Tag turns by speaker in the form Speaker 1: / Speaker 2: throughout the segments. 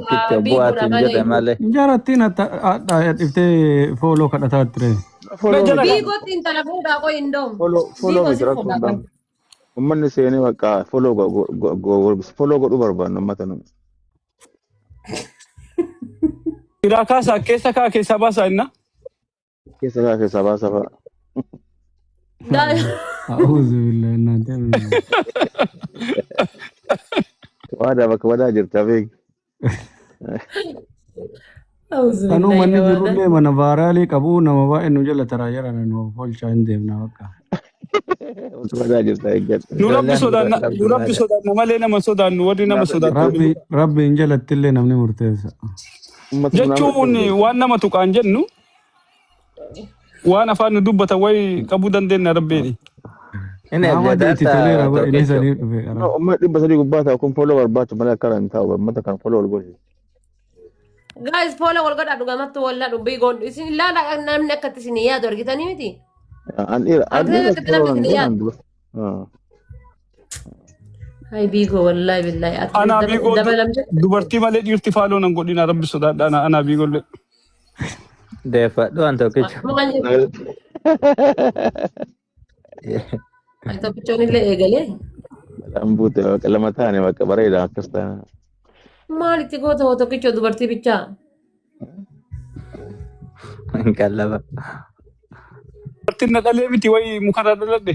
Speaker 1: tokkicha bu'aatiin jedhe malee.
Speaker 2: Jarattiin dhiftee fooloo kadhataa ture.
Speaker 3: Biigootti intala fuudhaa qoy indoom.
Speaker 4: Follow miti rakkoodhaan. Uummanni seenee bakka follow godhuu barbaannu uummata nu.
Speaker 5: Biraa kaasaa keessa baasaa inna.
Speaker 4: Keessa baasa fa'a.
Speaker 2: A'uuzu billahi እናንተ
Speaker 4: Wadaa bakka wadaa jirta beek.
Speaker 2: Kanuu manni jirullee mana baaraalii qabu nama baay'ee nu jala taraa jiran nu folchaa hin deemna bakka.
Speaker 4: Wadaa jirta eeggadha.
Speaker 5: Nu rabbi sodaanna malee nama sodaannu warri nama sodaatu.
Speaker 2: Rabbiin jalattillee namni murteessa.
Speaker 5: Jechuun waan nama tuqaan jennu waan afaan nu dubbatan wayi qabuu dandeenya rabbeeni.
Speaker 2: Nama itti toleera godhini sanii dhufe.
Speaker 4: Umma dhibba sadii gubbaa ta'u kun follow barbaachu malee akka hin ta'u uummata kan follow wal godhe.
Speaker 3: Guys, follow wal godhaa dhugamatti walla dubbii goon isin ilaala namni akkatti isin yaadu argitanii miti. Hai biigoo wallahi billahi.
Speaker 5: Ana biigoo dubartii malee dhiirti faaloo nan godhina rabbi sodaadha ana biigollee.
Speaker 1: Deeffadhu waan tokkicha.
Speaker 3: Tokkichoon illee eegalee.
Speaker 4: Lambuute lama taane bakka bareeda akkas taane.
Speaker 3: Maalitti goota hoo tokkichoo dubartii bichaa?
Speaker 1: Qallaba.
Speaker 5: Dubartiin na dhalee miti wayi mukarra dhaladhe.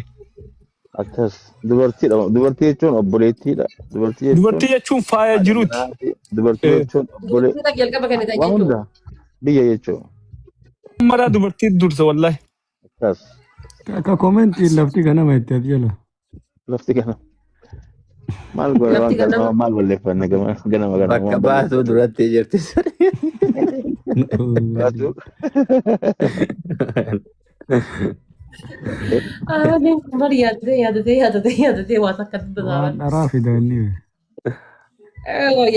Speaker 4: Akkas dubartii jechuun obboleettiidha.
Speaker 5: Dubartii jechuun faaya jiruuti.
Speaker 4: Dubartii jechuun obboleettii.
Speaker 3: Dubartii jalqaba kan ta'e
Speaker 4: Waan hunda biyya jechuun.
Speaker 5: Maraa dubartii dursa wallahi.
Speaker 4: Akkas.
Speaker 2: Akka koomeentii lafti ganama itti ati jala.
Speaker 4: Lafti ganama. Maal godhe waan kana maal balleeffanne ganama.
Speaker 1: Bakka baasuu duratti jirti.
Speaker 4: Baatu.
Speaker 3: Mari yaadate waa takka dubbata.
Speaker 2: Dharaa fidanni.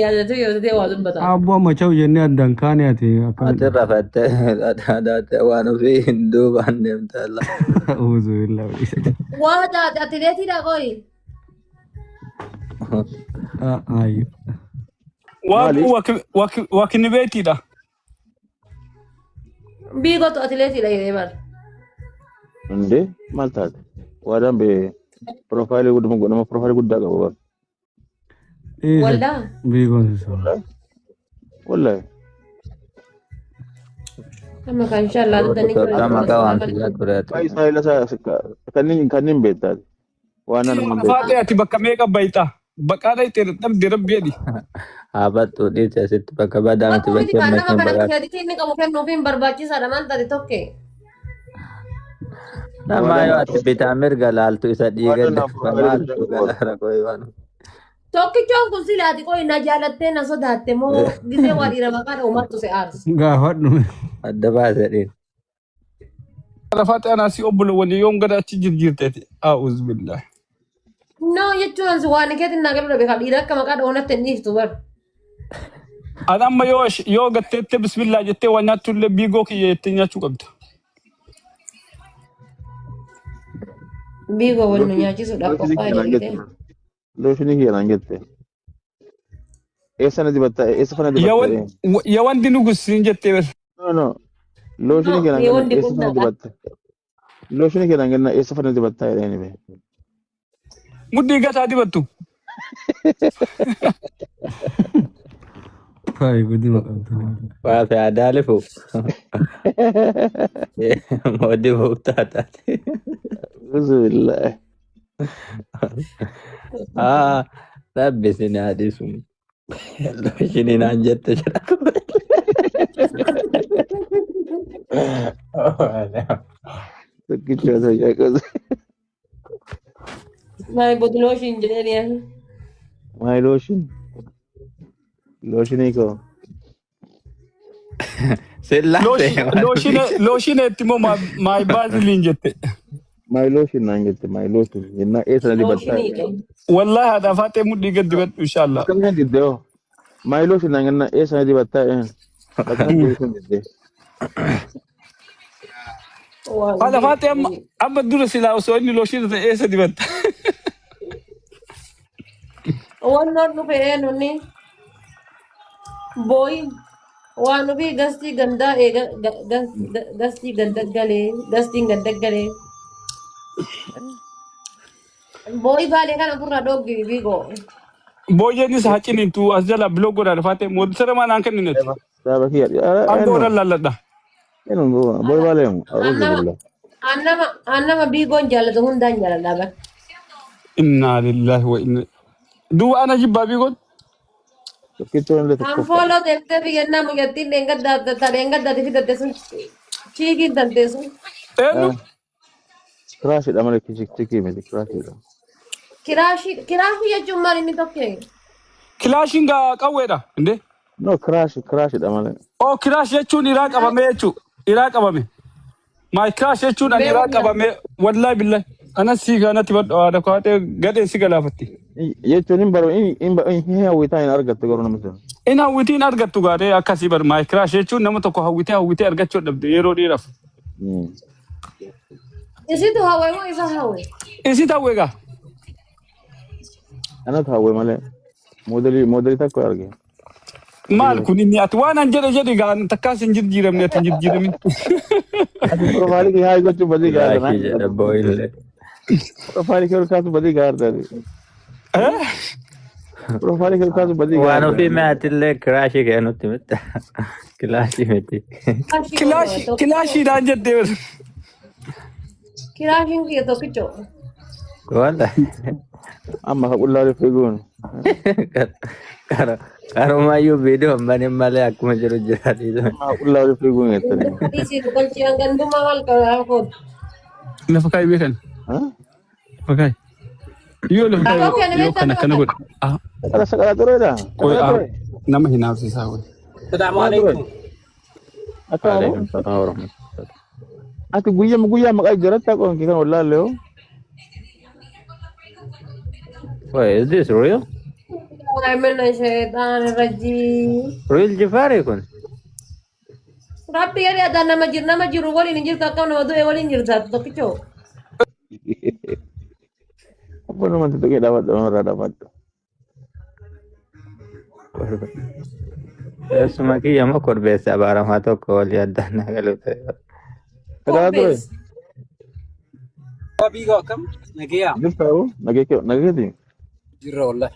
Speaker 3: Yaadate waa dubbata.
Speaker 2: Abbaa macha'u jennee addaan kaane ati akka.
Speaker 1: Ati rafattee adaadhaa waan ofii hin duubaan deemtaa la.
Speaker 2: A'uuzu billahi.
Speaker 3: Waa taate atileetiidha qoy.
Speaker 2: Ayyo.
Speaker 5: Waaqni beetiidha.
Speaker 3: Biigootu atileetiidha jedhee bara.
Speaker 4: Inde maal taate? Waadaan bee profaayilii guddaa qabu bara.
Speaker 3: Waldaa?
Speaker 2: Biigoon sun.
Speaker 4: Wallahi.
Speaker 3: Amma kan inshallah dudanii
Speaker 1: Soddoma qawaan figaa tureeti.
Speaker 4: Kanneen beektaati. Waan nama
Speaker 5: Faatee ati bakka meeqa bayitaa? Baqaadha itti dhabde rabbeeni.
Speaker 1: Haabattuu dhiirti asitti bakka badaa miti bakkee makiin baqaadha.
Speaker 3: inni qabu kennuufiin barbaachisaadha maal taate tokke.
Speaker 1: Namaa yoo ati bitaa mirga laaltu isa dhiigadde maaltu galaara qoyi waan.
Speaker 3: Tokkichoon kun silaati qoy na jaalattee na sodaatte moo gisee waa dhiira maqaadha umattu se aarsu.
Speaker 2: Gaafadhu.
Speaker 1: Adda baasee dhiin.
Speaker 5: Faatee anaa si obbolowwan yoom gada achi jirteeti. A'uuzu billahi.
Speaker 3: No jechuun waan keetiin naa galuu dhabe kan dhiira akka maqaadha oonatti hin dhiiftu bar.
Speaker 5: Ani amma yoo gatteettee bismillah jettee waan nyaatullee biigoo kiyya jettee nyaachuu qabda.
Speaker 3: Biigoo wal nu nyaachisuudhaaf qophaa'e jirte.
Speaker 4: looshinii kiyyaan jette. Eessa na dibatta? Eessa fana dibatta?
Speaker 5: Yawan dinu gusin jettee ber.
Speaker 4: No. Looshinii kiyyaan eessa fana dibatta? Looshinii kiyyaan eessa fana dibatta jedhanii be.
Speaker 5: Mudhii gataa dibattu.
Speaker 2: Faayi guddina qabdu.
Speaker 1: Waa fi aadaa lifu. Moodii buuktaa taate.
Speaker 4: Bismillah.
Speaker 1: Rabbi sin haadhisu. Looshinii naan jette jedha.
Speaker 4: Tokkicha ta'ee qabu.
Speaker 3: My body lotion jedhanii.
Speaker 4: My lotion. Lotion ko.
Speaker 5: Lotion etti moo my basilin jette.
Speaker 4: My lotion naan jette my lotion. Jenna eessa dibatta?
Speaker 5: Wallahi hada faatee mudhii gad dibattu inshallah.
Speaker 4: Kan diddoo. My lotion naan jenna eessa dibatta? Bakka lotion diddee.
Speaker 5: Hada faatee amma dura silaa osoo inni lotion ta'e eessa dibatta?
Speaker 3: Waan noon dhufee nunni. Boy, waan ofii gastii gandaa eega gastii ganda galee gastiin ganda galee. Boy baalee kana ofirraa dhooggi biigoo.
Speaker 5: Booyyeenis haciniintu as jala biloo godhaa faate mootisara maanaan kenninetti.
Speaker 4: Saaba kiyya.
Speaker 5: Anga warra laalladha.
Speaker 4: Enu boy balemu. A'udhu billah.
Speaker 3: Annama biigoon jaallatu hundaan jaalladha bara.
Speaker 5: Inna lillahi wa inna. Duuba ana jibbaa biigoon.
Speaker 4: Tokkittuu illee
Speaker 3: Kan
Speaker 4: tokko.
Speaker 3: fooloo teessee biyyannaa muyyattiin dheengaddaati fidatte sun chiikiin tantee sun.
Speaker 5: Eenyu?
Speaker 4: Kiraashidha malee tikii miti kiraashidha.
Speaker 3: Kiraashii jechuun maal inni tokkee?
Speaker 5: Kilaashiin qawweedha. Indee?
Speaker 4: No kiraashidha malee.
Speaker 5: Oh kiraash jechuun iraa qabame jechuu. Iraa qabame. Maay kiraash jechuun ani iraa qabame wallahi billahi. Ana sii kanatti badhaadha kaatee gadheen si galaafatti.
Speaker 4: Jechuun hin baru hin hawwitaa hin argattu garuu nama sana.
Speaker 5: In hawwitiin argattu gaadhee akkasii bar maay kiraash jechuun nama tokko hawwitee argachuu dhabde yeroo dheeraaf.
Speaker 3: Isitu hawwee moo isa hawwee?
Speaker 5: Isi ta'uu egaa.
Speaker 4: Anatu hawwe malee moodelii takko arge.
Speaker 5: Maal kun inni ati waan an jedhe gaan takkaas hin jijjiiramne ati hin jijjiiramin.
Speaker 4: Profaayilii kee haa gochuu badii gaara.
Speaker 1: Laakii jedha booyillee.
Speaker 4: Profaayilii kee olkaasu badii gaara. Profaayilii kee olkaasu badii gaara.
Speaker 1: Waan ofii mee'atillee kiraashii kee nutti mitta. Kilaashii miti.
Speaker 5: Kilaashiidhaan jettee.
Speaker 3: Kiraashiin kiyya tokkicho.
Speaker 1: Walla.
Speaker 4: Amma ka qullaa fiiguun.
Speaker 1: Karumayyuu viidiyoo malee malee akkuma jiru jiraatanii.
Speaker 4: Amma qullaa fiiguun jettanii.
Speaker 3: Isi dubalchiyan ganduma maal qabaa kooti.
Speaker 5: Lafa kaayii beekan. Lafa kaayii. Yoo lafa kaayii yoo kana godha.
Speaker 4: Sakala tureedha.
Speaker 5: Nama hin haafsisaa wayii.
Speaker 4: Assalamualaikum.
Speaker 1: Waalaikumsalam warahmatullahi.
Speaker 4: Ati guyyaa maqaa jiraattaa qoon kee kan wallaalle yoo.
Speaker 1: Wait, is this real?
Speaker 3: من الشيطان الرجيم
Speaker 1: Real Jafari kun?
Speaker 3: ربي يا رياض أنا مجر ولي نجير كاكاو ودوي ولي نجير ذات تكيو
Speaker 4: Apa nama itu kita dapat orang dapat.
Speaker 1: Sumaki yama korbesa bara mato ko lihat dana kalau tu.
Speaker 4: Kenapa tu?
Speaker 6: Bigo kam nagiya
Speaker 4: Dia tahu, nagi tu.
Speaker 6: jirra wallah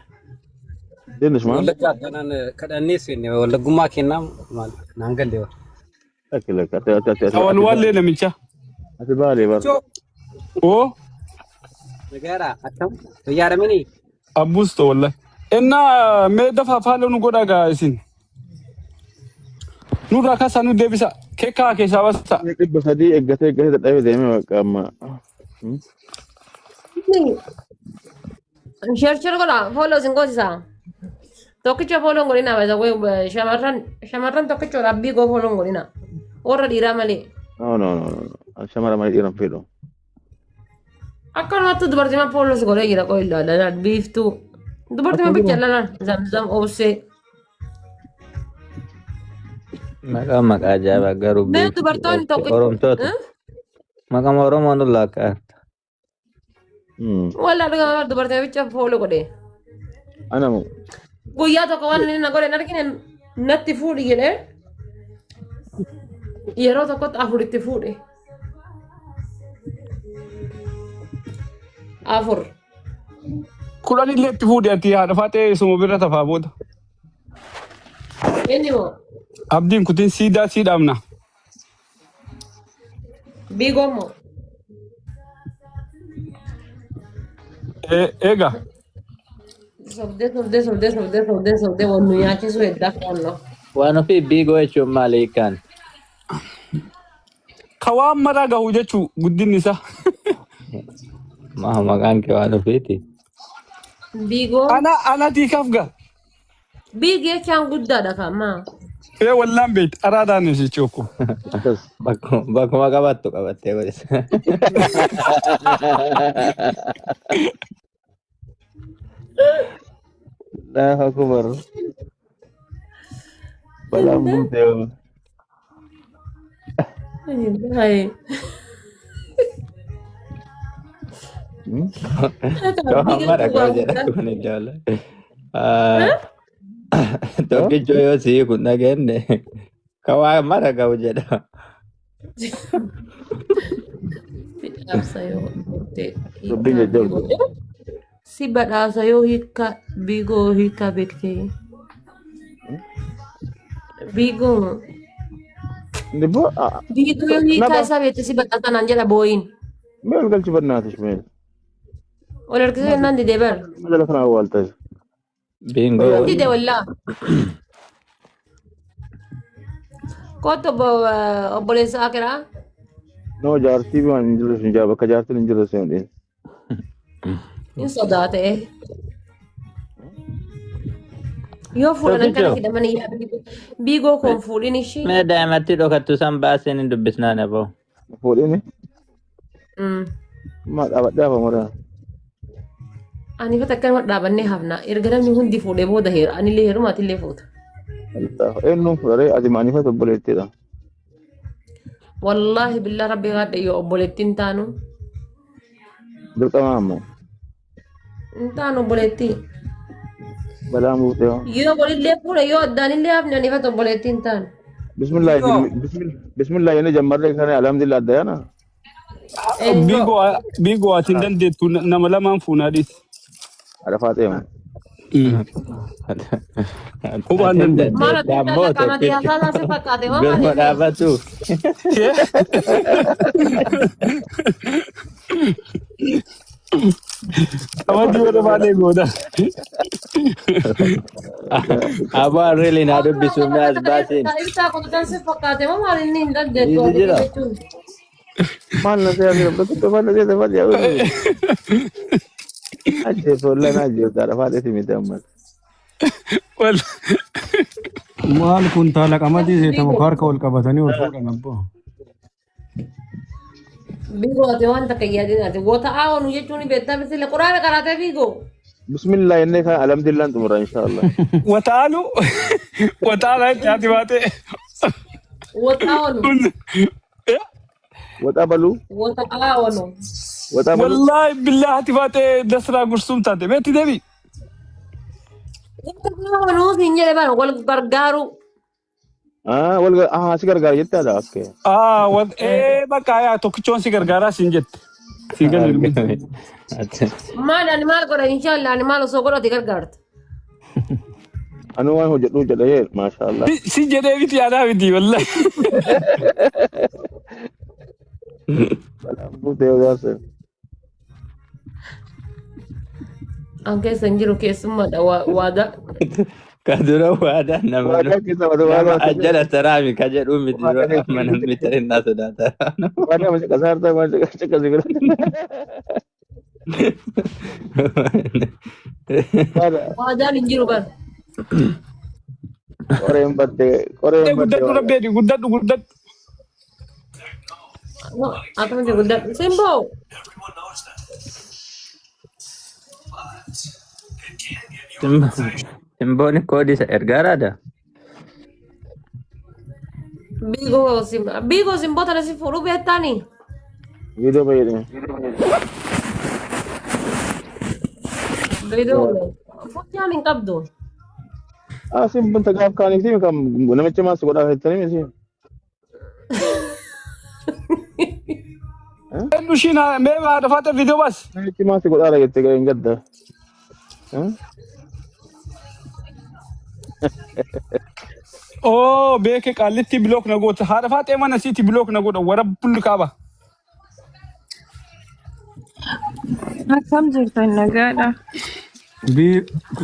Speaker 4: Dia ni semua.
Speaker 6: wallah jatanan kadani sini wallah gumma kenna mal nangal dewa
Speaker 4: Akila kata.
Speaker 5: Awal wallee namicha.
Speaker 4: Ati balik bar.
Speaker 5: Oo.
Speaker 6: nagara atam yara mini
Speaker 5: Abbuusto wallahi. Innaa mee dafa faala nu godhaa gaa isin. Nurraa kaasaa nu deebisa. Keekaa keessaa basta.
Speaker 4: Ibu tadi eggate tadi demi makam.
Speaker 3: شرشر قلا فولو سنقوسا توكيتشو فولو قلنا بس أقول شمران توكيتشو ربي قو فولو قلنا ورا ديرا مالي
Speaker 4: No. Sama ramai iram filo.
Speaker 3: أكون هاتو دبرتي ما فولو سقولا يلا قوي لا بيف تو دبرتي ما بيجلا زمزم أوسي
Speaker 1: Maka aja bagaru.
Speaker 3: ده دبرتون توكيتشو
Speaker 1: Orang tu. Maka orang mana laka.
Speaker 3: ولا رجع دبرتي ما بيجلا فولو قلنا
Speaker 4: Ana mu.
Speaker 3: guyyaa tokko waan inni nagore nargine natti fuudhi jedhe yeroo tokkotti afuritti fuudhe afur
Speaker 5: Kudhan illee itti fuudhe ati haadha faatee suma bira tafaa booda.
Speaker 3: inni moo
Speaker 5: Abdiin kutin siidaa siidhaamna.
Speaker 3: biigoon moo
Speaker 5: Eega.
Speaker 3: sobdee wannu nyaachisu heddaa foonno
Speaker 1: Waan ofii biigoo jechuun maali hiikaan?
Speaker 5: Ka waan maraa gahu jechuu guddinni isaa.
Speaker 1: Maqaan kee waan ofiiti.
Speaker 3: biigoo
Speaker 5: Ana tiikaaf gaa.
Speaker 3: biigi jechaan guddaadha kamaa
Speaker 5: Wallaan beekti araadaan jechuu ko.
Speaker 1: Bakkuma qabattu qabattee godhisa.
Speaker 4: Dah aku baru. Balam bunteo.
Speaker 3: Hai.
Speaker 1: Kau hamar aku aja aku ni jalan. Tokkicho yoo sii kun dhagenne kawaa mara ga'u jedha.
Speaker 3: Badhaasa yoo
Speaker 4: Dubbiin jajjabdu.
Speaker 3: si badhaasa yoo hiika biigoo hiika beektee. Biigoo
Speaker 4: Dibbo
Speaker 3: biigoo yoo hiika isaa beekte si badhaasa naan jedha booyin.
Speaker 4: meel galchifannaatish meel.
Speaker 3: Ol harkisee naan didee bar.
Speaker 4: Majala kanaa waaltas.
Speaker 1: Bingo.
Speaker 3: Didee wallaa. Kottu obboleessa akiraa.
Speaker 4: No jaartii waan hin jirre sun jaa bakka jaartiin hin jirre sun dhiin.
Speaker 3: Hin sodaate. Yoo fuudhan kana hidhamanii biigoo kun fuudhin ishii.
Speaker 1: Mee daa'imatti dhokattu san baaseen hin dubbisnaan aboo.
Speaker 4: Fuudhini maa dhaabadhaa famuraa.
Speaker 3: Ani fata akkanuma dhaabannee hafna. Erga namni hundi fuudhee booda heera. Anillee heerumaati illee fuuta.
Speaker 4: Eenyuun fudharee ati maaniifata obboleettiidha.
Speaker 3: Wallaahi billaa rabbi haadha yoo obboleettiin taanu.
Speaker 4: Dirqamaa ammoo
Speaker 3: Hin taanu obboleettii.
Speaker 4: balaan buutee hoo.
Speaker 3: Yoo walillee fuudha yoo addaan illee hafne ani fata obboleettiin taanu.
Speaker 4: Bismillah inni jammarree kana alhamdulillah adda yaana.
Speaker 5: Bigo ati hin dandeettu nama lamaan fuunaadhis.
Speaker 4: Arafaa ta'e
Speaker 5: Hubaan danda'e.
Speaker 3: Maal addunyaa qaamati haasaa si fakkaate hoo
Speaker 1: Birma
Speaker 3: maali?
Speaker 1: dhaabatu.
Speaker 5: Amadi wada baadhee gooda.
Speaker 1: Aboo really naa dubbisu mee as baaseen.
Speaker 3: Ibsaa kun kan si fakkaate hoo maali inni hin dandeettu
Speaker 1: Dhiirri jira?
Speaker 3: jechuun.
Speaker 4: maal na ta'e asirra bakka faana ta'e faana yaa ajjee tollaan ajjee arafaa ta'e miti ammas.
Speaker 2: Maal kun taala qamadii seetamu harka wal qabatanii ol fuudhan abbaa.
Speaker 3: Biigoo ati waan takka yaadin ati goota aawonu jechuun beektaa misile quraana qaraatee biigoo.
Speaker 4: Bismillah inni kan alhamdulillah xumura inshallah.
Speaker 5: Wataalu wataala nyaati baatee.
Speaker 3: Goota aawonu.
Speaker 4: Waxaa baluu
Speaker 3: Goota aawonu.
Speaker 4: waxaa baluu
Speaker 5: Wallahi billahi baatee dasraa gursum taate beetti deebi.
Speaker 3: Goota aawonu siin jedhe bara wal gargaaru.
Speaker 4: wal si gargaara jettaadha akka.
Speaker 5: Bakka yaa tokkichoon si gargaaraa siin jette. Si galmi.
Speaker 3: Maal ani maal godha inshallah ani maal osoo godhate gargaarta.
Speaker 4: Anu waan hojjedhu jedhee maashaallah.
Speaker 5: Si jedhee biti yaadaa miti wallahi.
Speaker 4: Balaan buutee yoo jaarse.
Speaker 3: An keessa hin jiru keessummaadha waada.
Speaker 1: Kadura waadaan nama
Speaker 4: Waadaa keessa wada
Speaker 1: nama
Speaker 4: waadaa.
Speaker 1: ajjala taraami ka jedhu miti yeroo amma namni ta'inaa sodaata.
Speaker 4: Waadaa mace qasaartaa mace qasi bira.
Speaker 3: Waadaan hin jiru bara.
Speaker 4: Qoreen battee qoreen
Speaker 5: Guddadhu
Speaker 4: battee.
Speaker 5: rabbeeti guddadhu.
Speaker 3: Akkuma jiru guddaa. Simboo.
Speaker 1: Simbooni koodii isa ergaaraadha.
Speaker 3: Biigoo simboo tana si fuudhuu beektaanii.
Speaker 4: Viidiyoo fayyadame.
Speaker 3: Fuunyaan hin qabdu.
Speaker 4: Simboon tagaaf kaaniif kan namicha maas godhaa jettanii miti.
Speaker 5: Eenyu shiin mee haadha faata viidiyoo bas.
Speaker 4: Namichi maas godhaa jettee gahee hin gadda.
Speaker 5: Beeke qaallitti bilook na goota haadha faatee mana siiti bilook na godha wara bulli kaaba.
Speaker 7: Akkam jirtan nagaadha.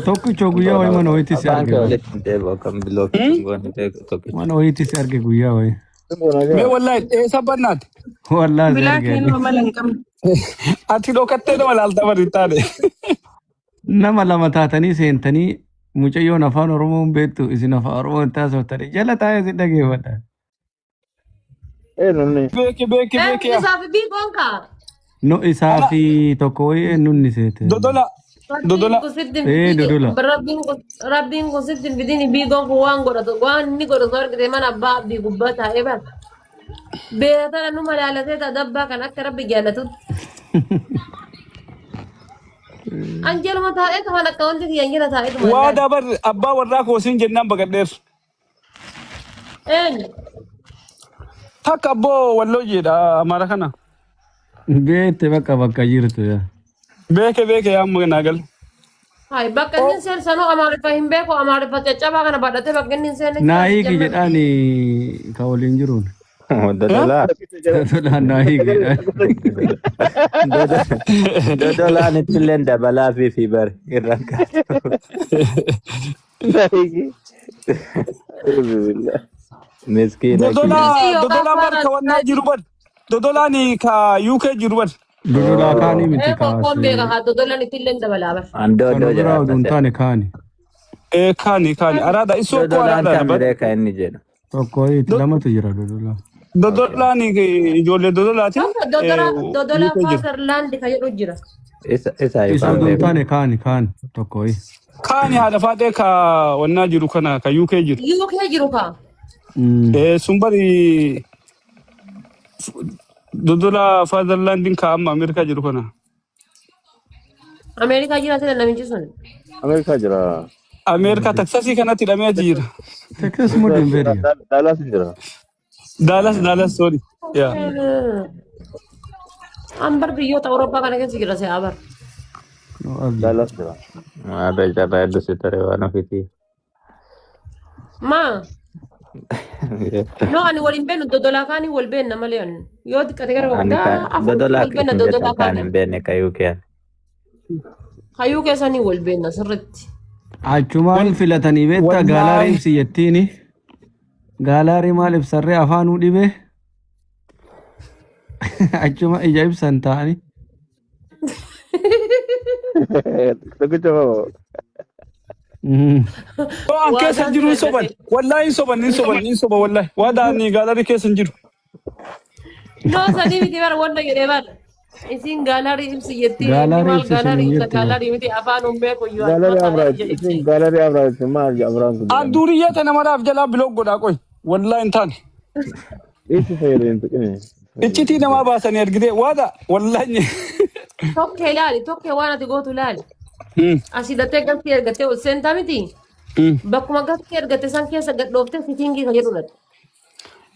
Speaker 2: Tokkicho guyyaa wayii mana wayiitti si
Speaker 1: Abbaan kee
Speaker 2: arge.
Speaker 1: walitti hin deebi'u kan bilookiin goone tokkicha.
Speaker 2: Mana wayiitti si arge guyyaa wayii.
Speaker 5: Mee wallahi eessa bannaati.
Speaker 2: Wallaahi si
Speaker 7: Bilaa
Speaker 2: arge.
Speaker 7: keenuma mala hin qabne.
Speaker 5: Ati dhokattee nama laalta bari taane.
Speaker 2: Nama lama taatanii seentanii mucayyoon afaan Oromoo hin beektu isin afaan Oromoo hin taasoftanii jala taa'ee si dhageeffadha.
Speaker 4: Nunni.
Speaker 5: Beeke.
Speaker 3: Isaa fi biigoon kaa.
Speaker 2: No isaa fi tokko wayii nunni seete.
Speaker 5: Dodola. Dodola.
Speaker 2: Dodola.
Speaker 3: Rabbiin kun sitti hin fidini biigoon kun waan godhatu waan inni godhatu argite mana abbaa abdii gubbaa taa'ee bara. Beekatana nu malaalatee ta'a dabbaa kan akka rabbi jaallatutti. Anjel mata itu mana kawan jadi anjel mata itu mana?
Speaker 5: Waa dabar abbaa warraa koosiin jennaan baqadheer. Takka abboo walloo jedha amara kana.
Speaker 2: Beete bakka jirtu yaa.
Speaker 5: Beeke amma naagal.
Speaker 3: Hai bakkanin sen sanu amare fahim beko amare pacaca bakana badate bakkanin sen.
Speaker 2: Naa hiiki jedhaani ka waliin jiruun.
Speaker 1: Dodolaa.
Speaker 2: Dodolaan naa hiiki jedhaan.
Speaker 1: Dodolaan ittillee dabalaa fi bar irraan kaatu. Miskiina.
Speaker 5: Dodolaa bar ka wannaa jiru bar. Dodolaani ka UK jiru bar.
Speaker 2: Dodolaa kaanii miti
Speaker 3: Kon
Speaker 2: kaasee.
Speaker 3: beka ha dodolan itillen dabalabar.
Speaker 1: Andoo
Speaker 2: Kan biraa oduun taane kaani.
Speaker 5: Kaani araada isoo koo
Speaker 1: Dodolaan
Speaker 5: araada bar.
Speaker 1: kamiree kan inni jedhu.
Speaker 2: Tokko lamatu jira dodolaa.
Speaker 5: Dodolaani ijoollee dodolaati.
Speaker 3: Dodola Fatherland kayak rujira.
Speaker 1: Isa
Speaker 2: Isa
Speaker 1: ifaan
Speaker 2: oduun
Speaker 1: beeku.
Speaker 2: taane kaani tokko.
Speaker 5: Kaani haadha faatee ka wannaa jiru kana ka UK jiru.
Speaker 3: UK jiru ka.
Speaker 5: Sun bari dodola Fatherlandin ka amma Ameerikaa jiru kana.
Speaker 3: Amerika jira sila namichi sun.
Speaker 4: Amerika jira.
Speaker 5: Ameerikaa Taksasii kanatti hidhamee jira.
Speaker 2: Texas moo Denver?
Speaker 4: Dallas jira.
Speaker 5: Dallas sorry. Yeah.
Speaker 3: Ambar biyyoota Awurooppaa kana keessa jira si'a abar.
Speaker 4: Dallas jira.
Speaker 1: Ada cara itu sih dari warna putih.
Speaker 3: Ma. No ani waliin beenu dodolaa kaanii wal beenna malee ani. Yoo xiqqate gara
Speaker 1: Ani
Speaker 3: waggaa
Speaker 1: kan
Speaker 3: afur
Speaker 1: dodolaa
Speaker 3: wal beenna
Speaker 1: kita
Speaker 3: dodolaa
Speaker 1: kan
Speaker 3: kaanii.
Speaker 1: bene kayu kan.
Speaker 3: Hayyuu keessanii wal beenna sirriitti.
Speaker 2: Achumaan filatanii beektaa gaalaarii ibsi jettiini. Gaalaarii maal ibsarree afaanuu dhibee. Achuma ija ibsan ta'anii.
Speaker 4: Tokkicha bawo.
Speaker 5: An keessa jiru soban. Wallahi soban wallahi. Waada ni gaalari keessa jiru.
Speaker 3: No sanii miti bara wanda jedhee bara. Isin gaalaarii ibsi jettii.
Speaker 2: Gaalaarii
Speaker 3: Maal
Speaker 2: ibsi
Speaker 3: gaalaarii
Speaker 2: isin
Speaker 3: ibsa
Speaker 2: jettii.
Speaker 3: gaalaarii miti afaan umbeeku iyyuu.
Speaker 4: Gallery average. Gallery average. Maal average kun.
Speaker 5: An duriyyaa tana maraaf jalaa biloog godhaa qoy. Wallahi hin taane.
Speaker 4: Isi fayyadamu tuqine.
Speaker 5: Iccitii namaa baasanii argitee waada wallahi.
Speaker 3: Tokkee ilaali tokkee waan ati gootu ilaali. Asii dattee galtee ergattee ol seentaa miti. Bakkuma galtee ergatte san keessa gad dhooftee fitingii kan jedhudha.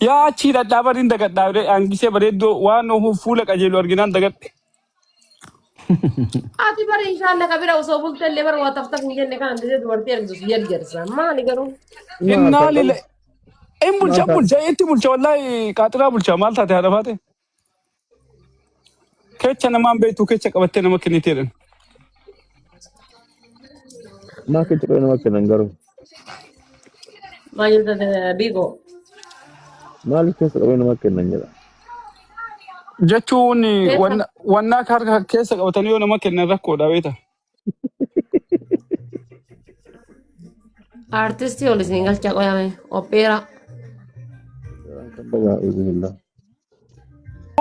Speaker 5: Yaa achii dhadhaabariin dagadhaa hangisee bareeddoo waan fuula qajeelu arginaan dagadhe.
Speaker 3: Ati bari inshallah kabira osoo bultee illee bara waa taftaf hin jenne kan andisee dubartii ergitu si ergersa. Maali garuu?
Speaker 5: Innaa lile. In bulcha itti bulcha wallahi qaaxiraa bulcha maal taate haadha faate. Kecha namaan beektu kecha qabattee nama kenniteedhan.
Speaker 4: Maa kecha qabee nama kennan garuu.
Speaker 3: Maal jirta biigoo?
Speaker 4: Maal keessa qabee nama kennan jedha.
Speaker 5: Jechuun wannaa harka keessa qabatanii yoo nama kennan rakkoodha beeta.
Speaker 3: Artistii ol isin galchaa qoyame opera.
Speaker 4: Kan bagaa bismillah.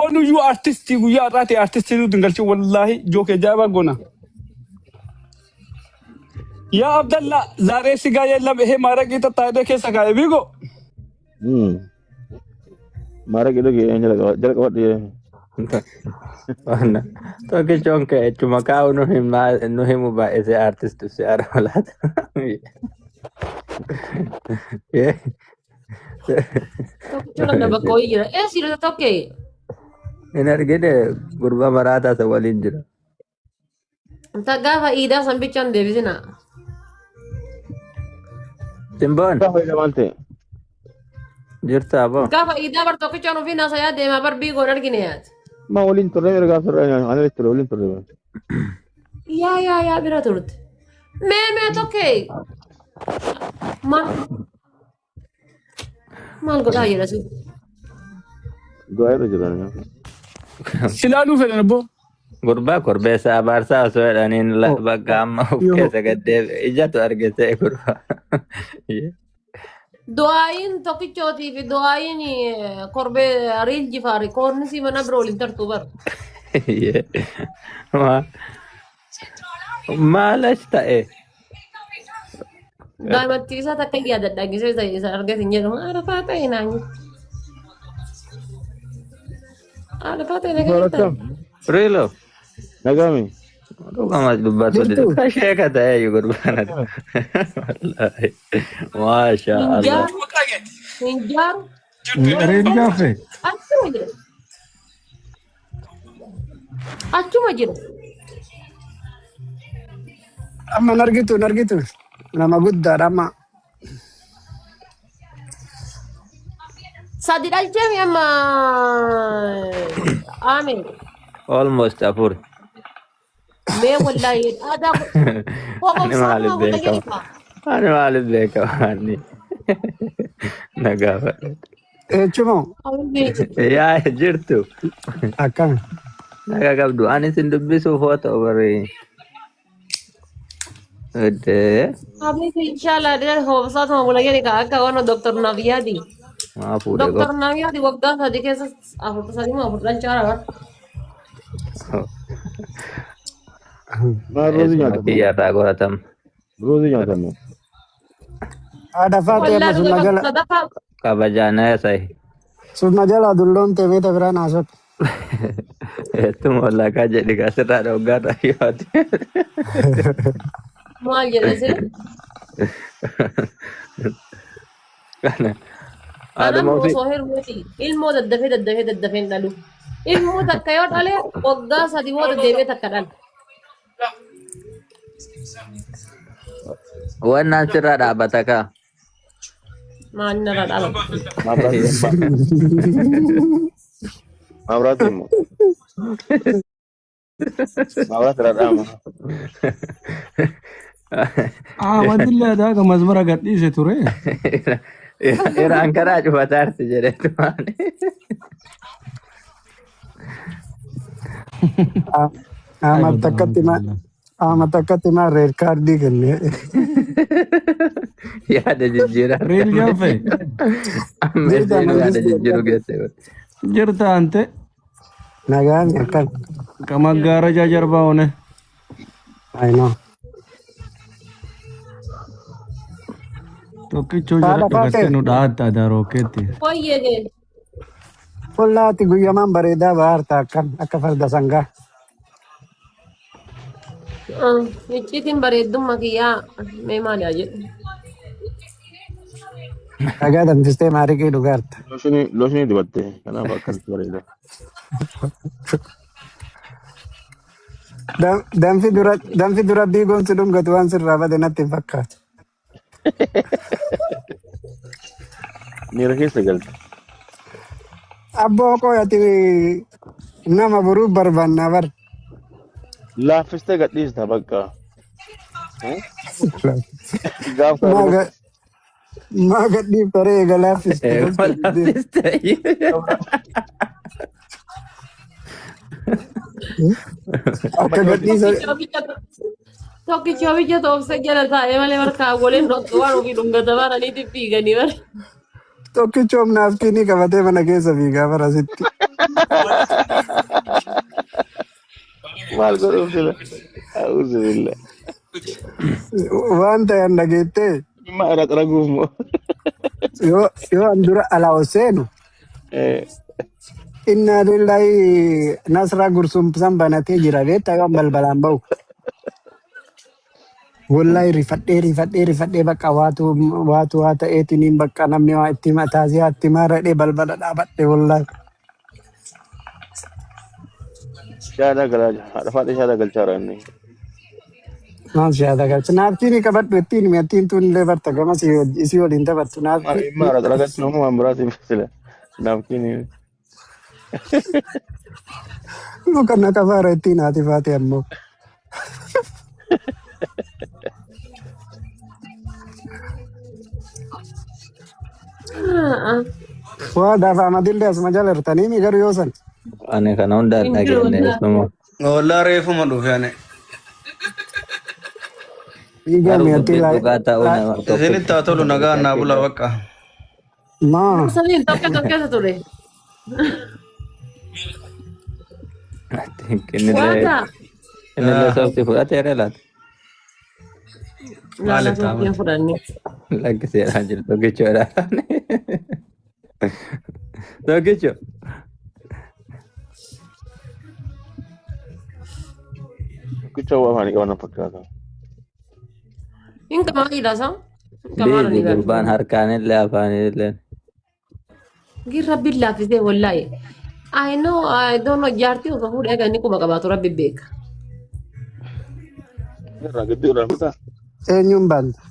Speaker 5: Onuyyuu artistii guyyaa irraati artistii nuti galchuu wallahi jookee jaabaa gona. Yaa Abdallah zaaree sigaa yeellam ehee maaraqii tattaa'ee keessa kaa'e biigo.
Speaker 4: Maaraqii dhugee jala qabadhu jedhee.
Speaker 1: Toki chonke cuma kau nuhimu ba ese artis tu si aralat.
Speaker 3: Tokkichuudha nama kooyi jira. Siirota tokkee.
Speaker 1: Ini argine gurba marata sa walin jira.
Speaker 3: Ta gaafa iidaa san bichaan deebisina.
Speaker 1: Simbon
Speaker 4: Gaafa ila maal ta'e?
Speaker 1: jirta abo.
Speaker 3: Gaafa iidaa bar tokkichaan ofii naasayaa deemaa bar biigoon argine yaati.
Speaker 4: Maa waliin turre mere gaafa turre ani ture waliin turre.
Speaker 3: Yaa bira turte. Mee tokkee. Maal godhaa jedha si.
Speaker 4: Du'aa irra jiran.
Speaker 5: Silaaluu fedhan abboo.
Speaker 1: Gurba korbeessa abaarsaa osoo jedhaniin bakka amma of keessa gaddeebi ijatu argite gurba.
Speaker 3: Du'aayin tokkichootii fi du'aayin korbee riil jifaari koorni si mana bira waliin tartuu bar.
Speaker 1: Maalash ta'e.
Speaker 3: Daa'imatti isaa takka yaadadha gisee isa argate hin jedhamu arafaa ta'e naanyi. Arafaa ta'e nagaa jirtan.
Speaker 1: Rilo.
Speaker 4: Nagami.
Speaker 1: Dhugamas dubbatu sheeka ta'ee iyyuu gurbaanati. Wallaahi. Maasha Allah.
Speaker 3: Hinjaaru.
Speaker 2: Reefu gaaffee.
Speaker 3: Achuma jira. Achuma jira.
Speaker 8: Amma nargitu nama guddaadha amma.
Speaker 3: Sadi dhalcheemi amma Amin.
Speaker 1: Almost afur.
Speaker 3: Mee wallaahi aadaa
Speaker 1: Ani maaliif beekama? Ani maaliif beekama? Ani nagaa
Speaker 8: Jechuun
Speaker 1: yaa jirtu.
Speaker 8: akkana.
Speaker 1: Nagaa qabdu. Ani sin dubbisuuf oo ta'u barii.
Speaker 3: Habis inshallah dia hobsat mau mulai ni kak kawan dokter Naviadi.
Speaker 1: Maa fuudhee
Speaker 3: Dokter Naviadi waktu tadi kesas apa tadi mau lancar kan?
Speaker 4: Maa roozii nyaatamu.
Speaker 1: Kiyyaarraa qoratam.
Speaker 4: Roozii nyaatamu.
Speaker 8: Haadha faatee amma
Speaker 1: Kabajaan sahi.
Speaker 8: summa jala dulloomte meeta biraan haasofte.
Speaker 1: Ettuma wallaakaa jedhi asirraa dhoggaarraa yaati.
Speaker 3: Mal jadi sih.
Speaker 1: Kana.
Speaker 3: Anak mau
Speaker 1: Haadha
Speaker 3: sohir muti. Ilmu daddafe lalu. Ilmu tak kayak ale waktu sadi mau daddafe tak kadal.
Speaker 1: Wannan sirraa dhaabbata kaa.
Speaker 3: Mana rada alam.
Speaker 4: Mabraati immoo. Mabraati radhaama.
Speaker 2: Ahmadillee adaaga mazmara gadhiise ture.
Speaker 1: Iraan karaa cufataarti jedhetu maali.
Speaker 8: Ahmad takkatti maa reer kaardii kenne.
Speaker 1: Yaada jijjiira.
Speaker 2: Reel gaaffee.
Speaker 1: Ammeessiin yaada jijjiiru geesse.
Speaker 2: Jirta ante.
Speaker 8: Nagaan akkan.
Speaker 2: Kamaggaara jajarbaa one.
Speaker 8: Ayinoo.
Speaker 2: Tokkichuu jira dhugattee nu dhaatta darookeetti.
Speaker 3: Koye deh.
Speaker 8: Fullaatti guyyamaan bareedaa baharta akkan akka farda sangaa.
Speaker 3: Icciitiin bareeddummaa kiyyaa mee maali aje?
Speaker 8: Dhagaa danfistee maariqii dhugaarta.
Speaker 4: Looshinii dibatte. Kanaaf akkasitti bareeda.
Speaker 8: Danfi dura biigoon si dhungatu waan sirraa bade natti hin fakkaatu.
Speaker 4: Miira keessa galte.
Speaker 8: Abboo qoyati nama buruuf barbaannaa bar.
Speaker 4: Laaffistee gadhiista bakka. Gaafa
Speaker 8: Maa gadhiif taree eega laaffiste. Akka gadhiisa.
Speaker 3: Tokkicha biyya toofsa jala taa'ee malee markaa waliin dhoksu waan ofii dhungatamaa dhaniiti fiiganii bara.
Speaker 8: Tokkichoom naafkiinii qabatee mana keessa fiigaa barasitti.
Speaker 4: maal godhuuf jira? A'uuzu billah.
Speaker 8: Waan ta'an dhageettee
Speaker 4: Dhimma irra xaraguuf moo?
Speaker 8: yoo an dura alaa seenu inna lillahi nasraa gursum san banatee jira beektaa yoo balbalaan ba'u. Wallahi rifadhee bakka waatu waa ta'eetiniin bakka namni waa itti mataasee itti maaradhee balbala dhaabadhe wallahi.
Speaker 4: Shaada galaa haadha faadha shaada galchaa ranne.
Speaker 8: Maal shaada galcha naafkiinii qabadhu ittiin tun illee barta gamas isii waliin taphattu naafkiin.
Speaker 4: Dhimma irra xaragatti uumamaan biraatiif sila. Naafkiin
Speaker 8: Muka na kafaara ittiin haati faate ammoo. Waa dafa amadillee asuma jala hirtanii mi garuu yoo san.
Speaker 1: Ani kana hunda dhageenye isuma.
Speaker 9: Walaa reefuma dhufe ani.
Speaker 8: Dhiigaa mi'atti laa.
Speaker 1: Dhugaa ta'uu nama tokko.
Speaker 9: Isinitti haa tolu nagaa naa bula bakka.
Speaker 8: Maa.
Speaker 3: Saliin tokko ture.
Speaker 1: Innillee soofti fudhateera laata?
Speaker 3: Laala sooftiin fudhanne.
Speaker 1: Lakkiseeraa jiru tokkichoodha. Tokkicho.
Speaker 4: tokkicha waa afaan qaban fakkaata.
Speaker 3: Inka maaliidha san? Inka maala
Speaker 1: Biizi
Speaker 3: ni beeku.
Speaker 1: gurbaan harkaanillee afaanillee.
Speaker 3: Girra billaafisee wallaahi. I know, I don't know, jaartii osoo fuudhee egaa kuma qabaatu rabbi beeka.
Speaker 4: Irraa gidduu irraa fitaa.
Speaker 8: Eenyuun banta?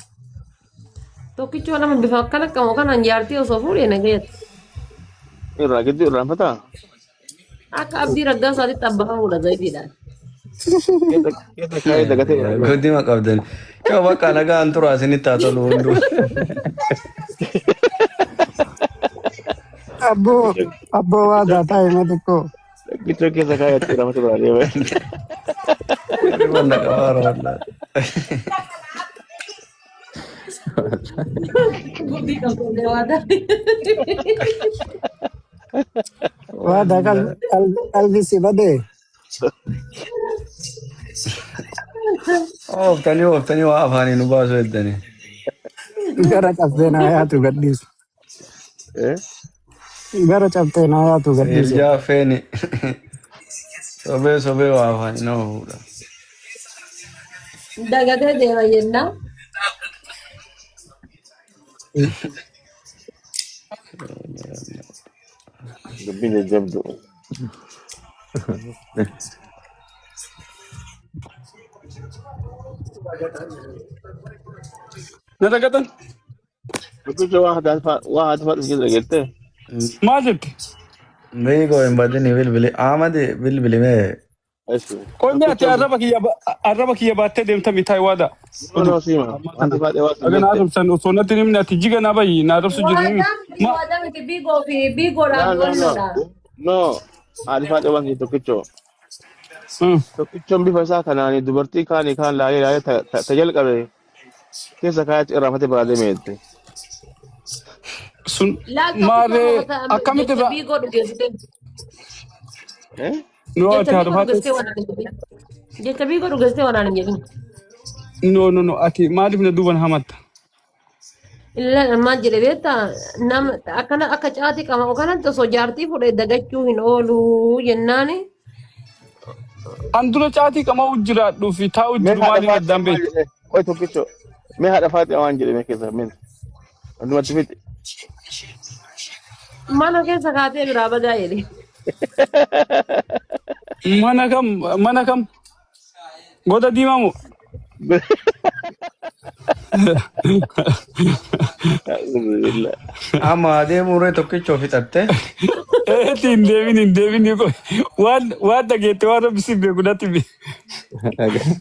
Speaker 3: Tokkichoo nama bifa akkana qabu kanaan jaartii osoo fuudhee nageessa.
Speaker 4: Irraa gidduu irraa fitaa.
Speaker 3: Akka abdii raggaasaatitti abbafamuudha zayitiidhaan.
Speaker 4: Keessa kaayee dagatee irraa fitaa.
Speaker 9: Guddima qabdan. Yoo bakka nagaan tura asinitti haa tolu hunduu.
Speaker 8: Abboo waadaa taa'e matukkoo.
Speaker 4: Tokkicha keessa kaayee itti ramate biraa deemee.
Speaker 9: Wanna qabaara wallaa.
Speaker 3: Guddi qabdee waadaa.
Speaker 8: Waadaa qalbisi badee.
Speaker 9: Ooftanii waa afaanii nu baasuu eddanii.
Speaker 8: Gara cabsee naa yaatu gadhiisu. Gara cabsee naa yaatu gadhiisu.
Speaker 9: Iljaa feeni. Sobee waa afaanii nama fuudha.
Speaker 3: Dagatee deema jennaa.
Speaker 4: Dubbiin jajjabdu.
Speaker 5: Nadagatan.
Speaker 4: Tokkicha waa haati faadhu keessa geettee.
Speaker 5: Maal jette?
Speaker 9: Beekoo hin badini bilbili. Ahmadi bilbili mee.
Speaker 5: Qonni ati arraba kiyya baattee deemta mitaa waada.
Speaker 4: Noo siima. Haati faadhee waa
Speaker 5: Aga naa dabsan osoo natti himne ati jiga naa bayi naa dabsu jiru.
Speaker 3: Waadaa miti biigoo fi biigoodhaan walloodha.
Speaker 4: No, haati faadhee waan tokkichoo. Tokkichoon bifa isaa kanaan dubartii kaan laalee tajalqabe keessa kaayee irraanfatee biraa deemeette.
Speaker 5: Sun maaree akkamitti irraa?
Speaker 3: Biigoo dhugeessite.
Speaker 5: No ati haadha faate.
Speaker 3: Jecha biigoo dhugeessite waan hin jedhin.
Speaker 5: No ati maaliif na duuban hamatta?
Speaker 3: Illee maal jedhe beektaa nama akkana akka caatii qaba kanatti osoo jaartii fuudhee dagachuu hin oolu jennaani.
Speaker 5: An dura caatii qamaa jiraadhuu fi taa'u jiru maaliif addaan beektu?
Speaker 4: Qoy tokkichoo mee haadha faatee waan jedhe mee keessa min. Andumatti fiti.
Speaker 3: Mana keessa kaatee biraa badaa jedhe.
Speaker 5: Mana kam? Goda diimaa moo?
Speaker 9: Amma adeemuree tokkichoo fixatte.
Speaker 5: Eeti hin deemin waan dhageette waan rabbisi beeku natti beeku.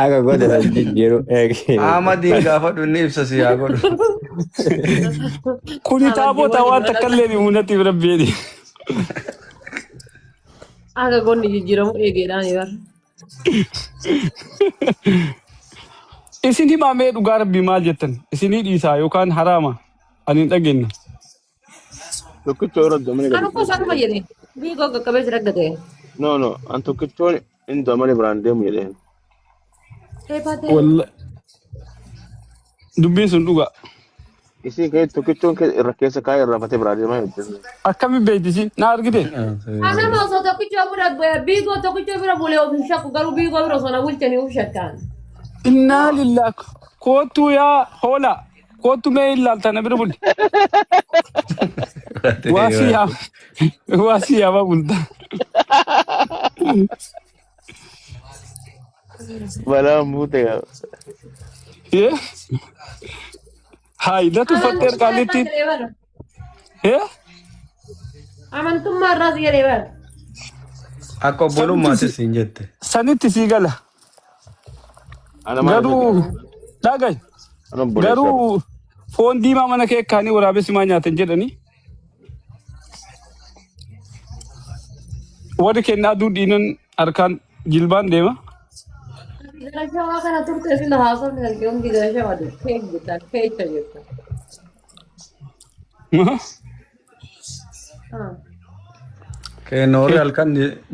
Speaker 1: Aga goda jijjiiru eegi.
Speaker 9: Ahmadiin gaafadhu inni ibsa si haa godhu.
Speaker 5: Kuni taabota waan takkallee himu natti bira beedi.
Speaker 3: Aga gonni jijjiiramu eegeedhaan bara.
Speaker 5: Isin himamee dhugaa rabbii maal jettan? Isinii dhiisaa yookaan haraama? Ani hin dhageenye.
Speaker 4: Tokkichoo irra domine
Speaker 3: Kan uffata akkuma jedhe biigoo qaqqabeessa raggate.
Speaker 4: No, an tokkichoon inni domine biraan deemu jedheen.
Speaker 5: Walla dubbiin sun dhugaa.
Speaker 4: Isin kee tokkichoon irra keessa kaayee irraanfatee biraa deemaa jechuudha.
Speaker 5: Akkami beektisi? Na argite?
Speaker 3: Anama osoo tokkichoo bira biigoo tokkichoo bira bulee ofiin shakku garuu biigoo bira osoo na bulchanii of shakkaan.
Speaker 5: Innaa lillaa kootu yaa hoola kootu mee ilaalta na bira bulli. Waasii yaaba bulta.
Speaker 4: Balaan buute gaa.
Speaker 5: Hayi latu fatteer qaalitti.
Speaker 3: Amantummaa irraas jedhee bara.
Speaker 9: Akka obbolummaattis hin jette.
Speaker 5: Sanitti sii gala. Garuu dhagay. Garuu foon diimaa mana kee kaanii waraabessi maa nyaatan jedhanii. Warri kennaa aduu dhiinan harkaan jilbaan deema.
Speaker 3: Garashawaa kana turte sila haasofni kan hundi garashawaa keek bitan keecha jirta.
Speaker 9: Kennoorri halkan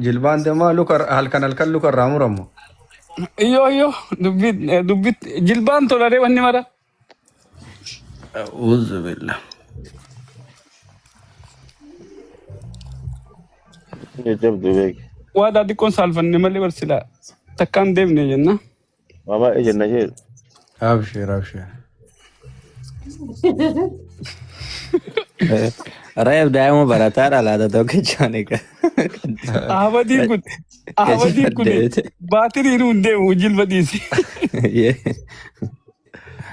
Speaker 9: jilbaan deemaa halkan luka irraa muramu.
Speaker 5: Iyo dubbit jilbaan tolaree wanni mara.
Speaker 9: A'uudhu billah.
Speaker 4: Jajjabdu beeki.
Speaker 5: Waa daadhiqqoon saalfanne malee barsilaa. takkaan deemne jenna.
Speaker 4: Baba ejjenna jee.
Speaker 9: أبشر أبشر.
Speaker 1: Reef daa'ima barataadha laata tokkichooni ka.
Speaker 5: Ahmadiin kun baatirii nuun deemu jilba dhiisi.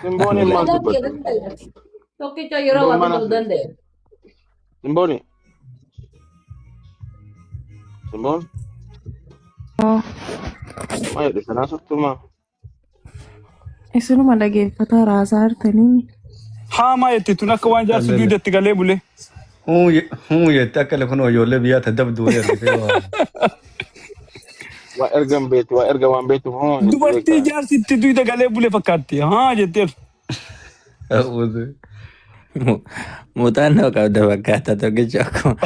Speaker 4: Simbooni maal dubbatu?
Speaker 3: Tokkicha yeroo waan ta'uu danda'e.
Speaker 4: Simbooni. Simboon. Maal jedhu sanaa sottumaa?
Speaker 7: Isinuma dhaggeeffataa raasaa jirtanii.
Speaker 5: Haa maa jetti tun akka waan jaarsi duudatti galee bule.
Speaker 9: هو يتأكل كونه يولي بيات الدب
Speaker 4: Waa ergan beetu waa erga waan beetu hoo.
Speaker 5: Dubartii jaarsitti duuda galee bule fakkaatti. Haa jetteef.
Speaker 1: Muuxannoo qabda fakkaata tokkicha akkuma.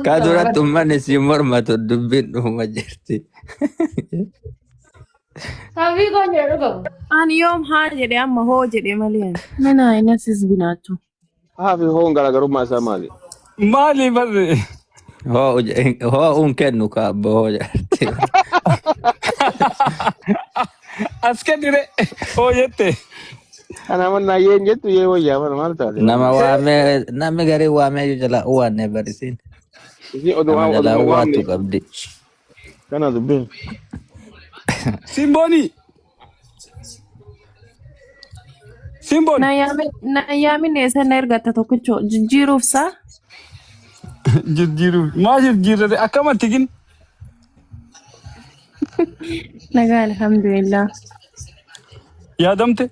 Speaker 1: Ka duratti uummanni si mormatu dubbiin dhuma jirti.
Speaker 3: Sabii goone dhugamu.
Speaker 7: Ani yoom haa jedhe amma hoo jedhe malee. Mana inasis binaatu.
Speaker 4: Haafi hoon garaagarummaa isaa maali?
Speaker 5: Maali barre?
Speaker 1: Hoo uun kennu ka abbo hoo jirti.
Speaker 5: As kennire hoo jette.
Speaker 4: Kana mannaa yeen jettu yee wayyaa mana maal taate?
Speaker 1: Nama waamee namni garii waamee jala uwwanne barisiin.
Speaker 4: Isin oduu
Speaker 1: Nama jala
Speaker 4: waamne.
Speaker 1: uwwattu qabdi.
Speaker 4: Kana dubbiin.
Speaker 5: Simbooni. Simboon.
Speaker 7: Na yaamin eessa na ergatta tokkicho jijjiiruuf saa?
Speaker 5: Jijjiiruuf. Maa jijjiirrate akkamatti gin?
Speaker 7: Nagaa alhamdulillah.
Speaker 5: Yaadamte?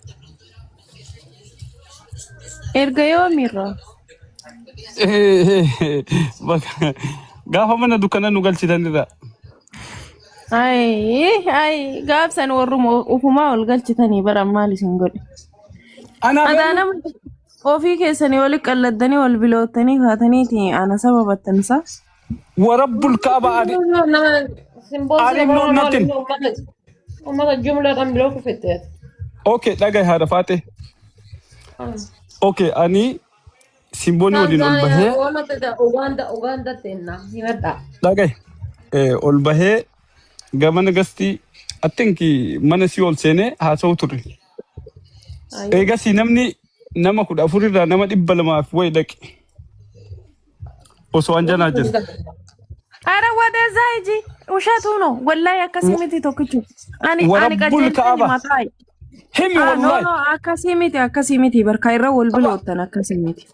Speaker 7: Erga yoomirra?
Speaker 5: Gaafa mana dukkana nu galchitanirra.
Speaker 7: Ay gaafsan warruma ufumaa ol galchitanii bara maal isin godhe. Adaana ofii keessanii wali qalladdanii wal biloottanii kaataniiti ana sababattansa.
Speaker 5: Warabbul kaaba adi. Ali no nothing.
Speaker 3: Ummata jumla kan biloo kufettee.
Speaker 5: Okay, dhagaye haadha faate. Okay, ani simbooni waliin ol bahee.
Speaker 3: Uganda teenna himadha.
Speaker 5: Dhagaye ol bahee gamana gastii attinki mana si ol seenee haasa'u turre. Eegasii namni nama 14 irraa nama 200 wayi dhaqe. Osoo anjanaa jiru.
Speaker 7: Ara wadeza iji ushatu no wallahi akasimiti tokkichu. Ani
Speaker 5: Warabbul kaaba.
Speaker 7: matai.
Speaker 5: Himi
Speaker 7: No
Speaker 5: wallahi.
Speaker 7: akasimiti barka irra wal bilootan akasimiti.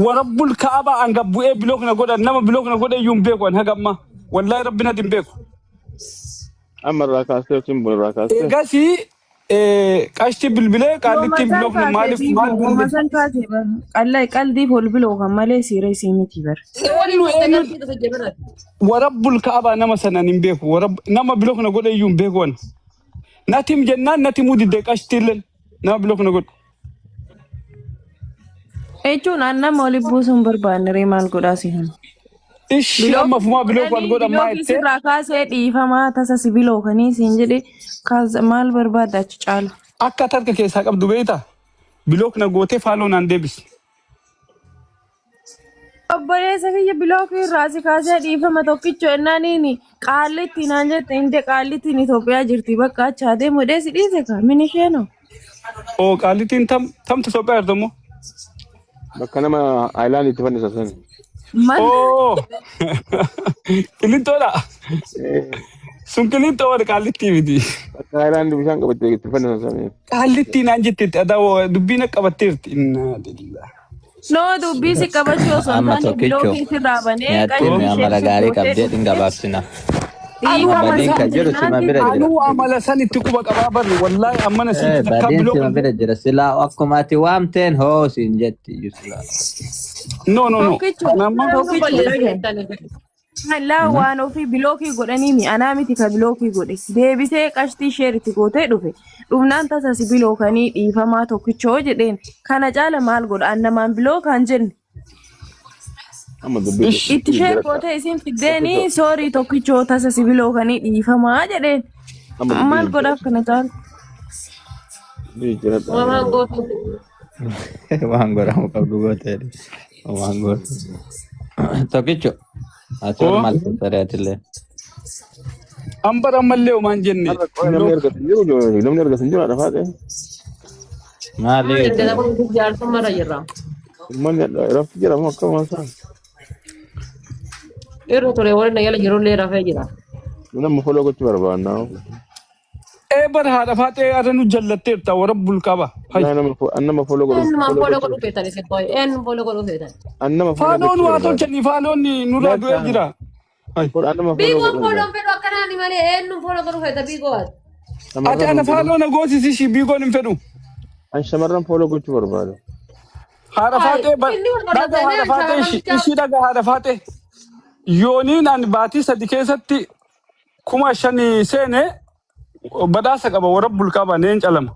Speaker 5: Warabbul kaaba anga bu'ee bilookna godha nama bilookna godha iyyuu hin beeku an hagamma. Wallahi rabbina hin beeku.
Speaker 4: Amma irraa kaastee simboon irraa kaastee.
Speaker 5: Eegasii qashti bilbilee qaallitti bilookna maaliif maal bilbilee.
Speaker 7: Masan kaate qaldiif wal bilookan malee siiree simiti bar.
Speaker 5: Warabbul kaaba nama sanan hin beeku. Nama bilookna godha iyyuu hin beeku an. Natim jennaan natimuu diddee qashtiilleen nama bilookna godha.
Speaker 7: Jechuun nama wali buusuun barbaanne maal godhaa si hin.
Speaker 5: Ishi amma fumaa bilookan godha maa jettee.
Speaker 7: Sirraa kaasee dhiifamaa tasa si bilookanii siin jedhe maal barbaadda achi caala.
Speaker 5: Akka tarka keessaa qabdu beektaa bilookna gootee faaloo naan deebisi.
Speaker 7: Obboleessa kiyya bilookii irraa si kaasee dhiifama tokkicho ennaaniini qaallitti naan jette inte qaallittiin Itoophiyaa jirti bakka achaatee modee si dhiise ka min isheenoo.
Speaker 5: Oo qaallittiin tamtu Itoophiyaa jirtu immoo.
Speaker 4: Bakka nama Haayilaand itti fannisa sana.
Speaker 5: Oo qillintoodha. Sun qillintoo wal qaallittii miti.
Speaker 4: Bakka Haayilaand bishaan qabattee itti fannisa sana.
Speaker 5: Qaallittii naan jetteetti adaa dubbiin qabatteerti. Inna lillah.
Speaker 7: No dubbii si qabachuu osoo hin
Speaker 1: Amma
Speaker 7: taane
Speaker 1: tokkicho
Speaker 7: bilookii sirraa banee
Speaker 1: nyaattiin amala gaarii qabdee hin gabaabsina. Badiin kan jiru sima bira jira.
Speaker 5: Anuu amala san itti quba qabaa barri wallaahi ammana si takka
Speaker 1: Badiin sima
Speaker 5: bilookna.
Speaker 1: bira jira silaa akkuma ati waamteen hoo siin jetti iyyuu silaa.
Speaker 5: No.
Speaker 7: Tokkicho laa waan ofii bilookii godhanii mi anaa miti ka bilookii godhe deebisee qashtii sheeritti gootee dhufe dhufnaan tasa si bilookanii dhiifamaa tokkichoo jedheen kana caala maal godha annamaan bilookaan jenne
Speaker 4: Amma dubbii.
Speaker 7: itti sheer gootee isin fiddeenii soorii tokkichoo tasa si bilookanii dhiifamaa jedheen maal godhaaf kana caala.
Speaker 3: Waan gootu.
Speaker 1: Waan godhamu qabdu gooteedha. Waan godhamu. Tokkicho. Asii ol maal tattareetille.
Speaker 5: Ambara mallee homaan jenne.
Speaker 4: namni ergatu hin jiru namni ergatu hin jiru haadha faate.
Speaker 1: Maali?
Speaker 3: Erga kun jaarsummaarra jirra.
Speaker 4: Uummanni rafti jedhamu akkama isaan.
Speaker 3: Irra ture warri yala jirullee rafee jira.
Speaker 4: Nama foloo gochuu barbaanna.
Speaker 5: Bar haadha faatee yaada nu jallatteerta warra bulqaba.
Speaker 4: Nama foloo godhu.
Speaker 3: Eenyumaan foloo godhuu feetan isin qoy. Eenyu foloo godhuu feetan.
Speaker 5: Faaloon waa tolchanii faaloon nurraa du'ee jira.
Speaker 3: Biigoon foloon fedhu akkanaani malee eenyu foloo godhuu feeta biigoon.
Speaker 5: Ati ana faaloon agoosisi shi biigoon hin fedhu.
Speaker 4: An shamarran foloo gochuu barbaada.
Speaker 5: Haadha faatee dhaga haadha faatee ishii dhaga haadha faatee. Yooniin an baatii sadi keessatti 5,000 seene badhaasa qaba warra bulqaba neen calama.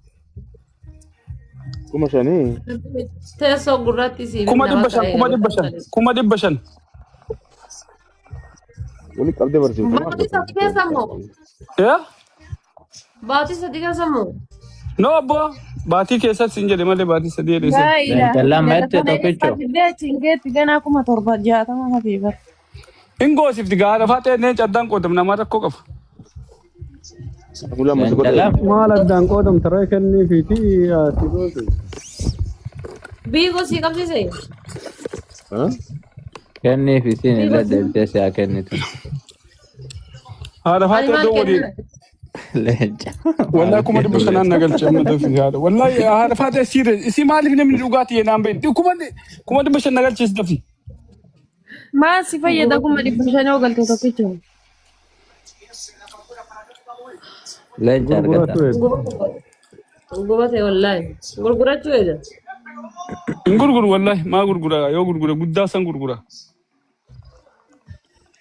Speaker 4: 5,000.
Speaker 3: Teessoo gurratti si
Speaker 5: 5,500.
Speaker 4: Wali qabdee barsiifama.
Speaker 3: Baatii sadi keessa moo? Baatii sadi keessa moo?
Speaker 5: No abbo baatii keessatti sin jedhe malee baatii sadii jedhe.
Speaker 1: Lama itti tokkicho.
Speaker 7: Chingeetti ganaa 760 habiibar.
Speaker 5: Ingoosifti gaara faatee neen caddaan qoodam nama rakkoo qaba.
Speaker 2: Maal addaan qoodamta ree kennii fiiti ati goote.
Speaker 3: Biigoo si qabsiise.
Speaker 1: Kennii fi siin illee deebitee si haa kennitu.
Speaker 5: Haadha faatee iddoo waliin.
Speaker 1: Leenca.
Speaker 5: Wallahi 500 nagalchee amma dafi haadha. Wallahi haadha faatee siire isi maaliif namni dhugaatii yeenaan bahin 500 nagalchees dafi.
Speaker 7: Maal si fayyada 500 galtee tokkicho.
Speaker 1: Leenca argata.
Speaker 3: Gubate wallahi. Gurgurachuu eega.
Speaker 5: Gurguru wallahi maa gurgura yoo gurgura guddaa san gurgura.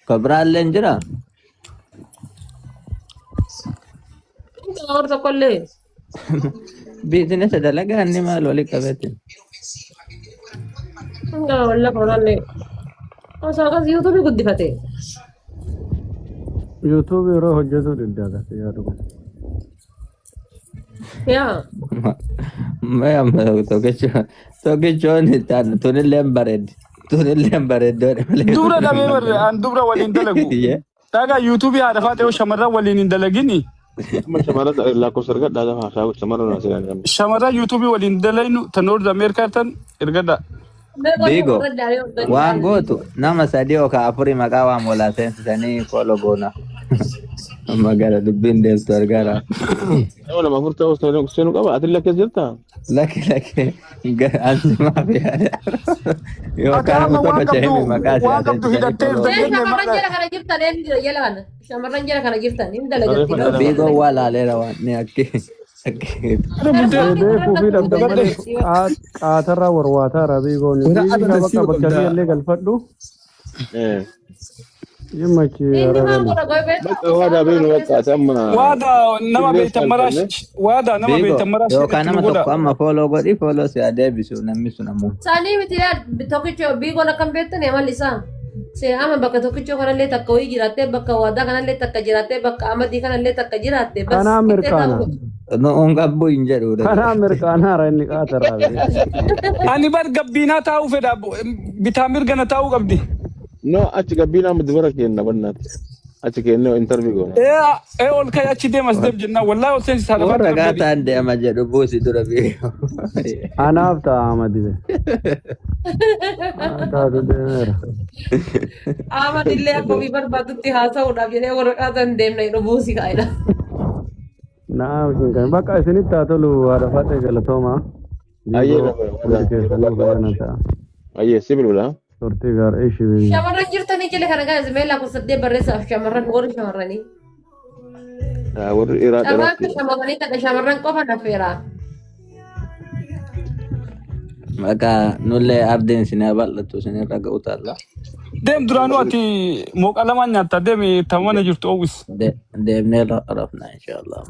Speaker 1: Kobraalleen jira.
Speaker 3: Orta kollee.
Speaker 1: Biizinesa dalagaa inni maal walii qabeetti.
Speaker 3: Wallah koralle. Osoo akkas yuutuubii guddifate.
Speaker 2: Yuutuubii yeroo hojjetuu diddaadha yaaduma.
Speaker 3: Yaa.
Speaker 1: Mee amma tokkichoon tunillee bareeddi. Tunillee bareeddoodha malee.
Speaker 5: Dubra dhabee barre an dubra waliin dalagu. Dhagaa yuutuubii haadha faatee yoo shamarran waliin hin dalagini.
Speaker 4: Shamarran lakkoofsa ergadhaa lafa shamarran asirraa.
Speaker 5: Shamarran yuutuubii waliin dalaynu tan Noord Ameerikaa tan ergadhaa.
Speaker 1: Bigo waan gootu nama sadii yookaan afurii maqaa waan walaa seensisanii kooloo goona. Magaalaa dubbiin deemtu argara.
Speaker 4: Nama afur ta'uu seenuu qaba. Ati lakkee jirta?
Speaker 1: Lakki ansimaa fi yaada. Yookaan amma tokko ce'ee maqaa isaa seensisanii.
Speaker 3: Shamarran jala kana jirtan eenyu jira jala kana? Shamarran jala kana jirtan hin dalagatti.
Speaker 1: Bigo waa laaleera waan ni akki.
Speaker 2: Beekuu fi dhabdammalee qaatarraa warwaataa biigoon bakka bakkasii illee galfadhu. Yimmachi
Speaker 5: nama beektan maraash
Speaker 1: yookaan nama tokko amma fooloo godhi fooloo si adeebisu namni sun ammoo.
Speaker 3: Saanii miti tokkicho biigoon akkam beektan yamalli isaa. Se ama bakka tokkicho kanallee takka wayii jiraattee bakka waadaa kanallee takka jiraattee bakka amadii kanallee takka jiraattee.
Speaker 2: Kana Ameerikaana.
Speaker 1: On qabbu hin jedhudha.
Speaker 2: Kana Ameerikaanaara inni qaatarraa.
Speaker 5: Ani bar gabbiinaa taa'uu fedha bitaa mirgana taa'uu qabdi.
Speaker 4: No achi gabbiinaa dubara kenna bannaati. Achi kennee interview goona.
Speaker 5: Ol ka'e achi deemas deem jennaan wallahi ol seensi saadha.
Speaker 1: Warra gaataan deema jedhu buusi dura beeku.
Speaker 2: Anaaf ta'a Amadibe. Taatu deemeera.
Speaker 3: Amadillee akkuma barbaadutti haasa'uudhaaf jedhee warra qaataan deemna jedhu buusi kaa'edha.
Speaker 2: Naam kan bakka isinitti haa tolu haadha faatee galatooma.
Speaker 4: Ayyee sibiiludha.
Speaker 2: Sortii gaarii ishee.
Speaker 3: Shamarran jirtanii jala kana gaa'e meellaa kun saddeet barreessaaf shamarran warri shamarranii.
Speaker 4: Warri dhiiraa
Speaker 3: Dhabaa akka shamarranii takka shamarran qofa nafeera.
Speaker 1: Maqaa nullee ardiin sinee bal'attu sinirra ga'u taalla.
Speaker 5: Deem duraanuu ati mooqa lamaan nyaata deemi tamana jirtu oowwis.
Speaker 1: Deemnee rafna inshaallah.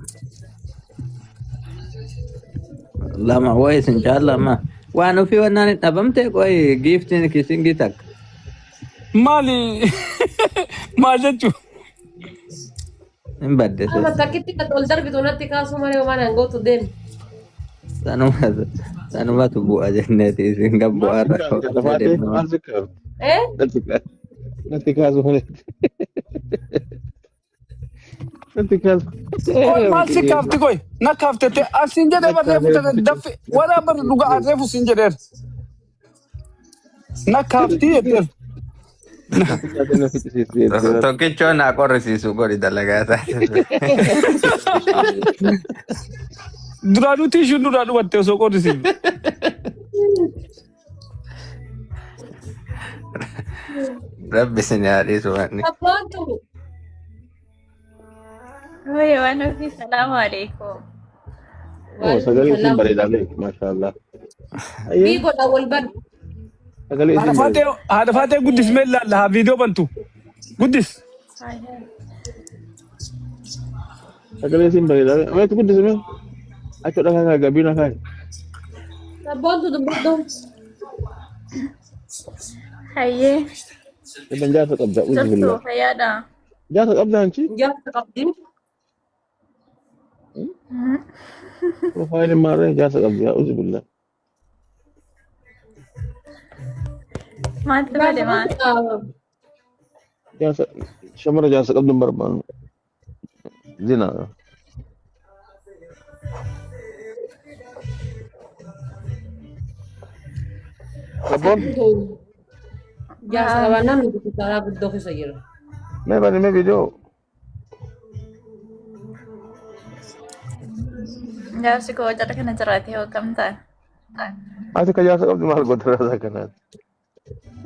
Speaker 1: Lama wayi sin caallama. Waan ofii wannaan hin dhabamte qoyi giiftiin kisingii takka.
Speaker 5: Maali maal jechuun.
Speaker 1: Hin baddese.
Speaker 3: Amma takkitti ol darbitu natti kaasuu malee waan hangootu deemi.
Speaker 1: Sanumatu bu'a jenneeti isin gabbu'aarra.
Speaker 3: إيه؟
Speaker 4: Nanti kaso ulit. Nanti kaso.
Speaker 5: Koy maal si kaafti koy na kaaftete asiin jedhee barreeffu tana daffe waraa bar dhuga arreefu siin jedheer na kaaftii jetteer
Speaker 1: Tokkichoo naa qorrisiisu godhi dalagaa isaati.
Speaker 5: duraanuu tiishuun duraa dhumatte osoo qorrisiif
Speaker 1: Rabbi isin haa dhiisu wanni.
Speaker 3: Abboontu.
Speaker 10: Oye, bueno, sí, salamu alaikum.
Speaker 4: Oh, sagalee isin bareedaale. Maashaallah.
Speaker 3: Biigodha wal badu.
Speaker 4: Sagalee isin bareedaale.
Speaker 5: haadha faatee guddis mee ilaalla haa viidiyoo bantu guddis
Speaker 4: Sagalee isin bareedaale. Ameetu guddisame. Acho dhagaa kaa gabii na kaay.
Speaker 3: Abboontu dubbadhu.
Speaker 10: Hayyee,
Speaker 4: Idan jaarsa qabda. Uzu
Speaker 10: jirtu
Speaker 4: billah.
Speaker 10: fayyaadha.
Speaker 4: Jaarsa qabda hanchi.
Speaker 3: Jaarsa qabdi.
Speaker 4: Profaayiliin maarree jaarsa qabdi. Uzu billah.
Speaker 10: Maaltu bade maal?
Speaker 4: Jaarsa shamara jaarsa qabdu hin barbaannu. Zinaa. Sabboon.
Speaker 3: Jaarsa qabaannaan nuti kutaaraa guddoo keessa jira.
Speaker 4: Mee bani mee viidiyoo.
Speaker 10: Jaarsi koo jala kana jiraate yoo kam ta'an.
Speaker 4: Ati ka jaarsa qabdu maal godha raasaa kanaati.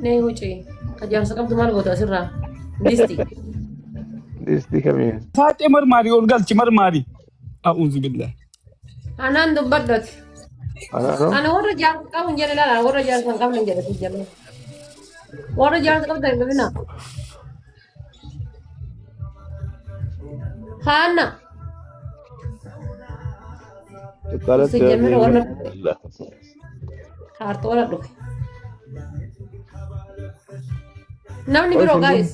Speaker 3: Nee huccii. Ka jaarsa qabdu maal goota asirraa? Disti.
Speaker 4: Disti kamiin.
Speaker 5: faatee marmaari ol galchi marmaari a'uuzu billah
Speaker 3: Anaan dubbadhati.
Speaker 4: Anaanoo.
Speaker 3: Ana warra jaarsa qabu hin jedhe laala warra jaarsa hin qabne hin jedhe jala. Warra jaarsa qabda hin dhufina. Haana.
Speaker 4: Tukkaalatti
Speaker 3: Sejjamira warra kaartoora dhufe. Namni biroo gaa'is.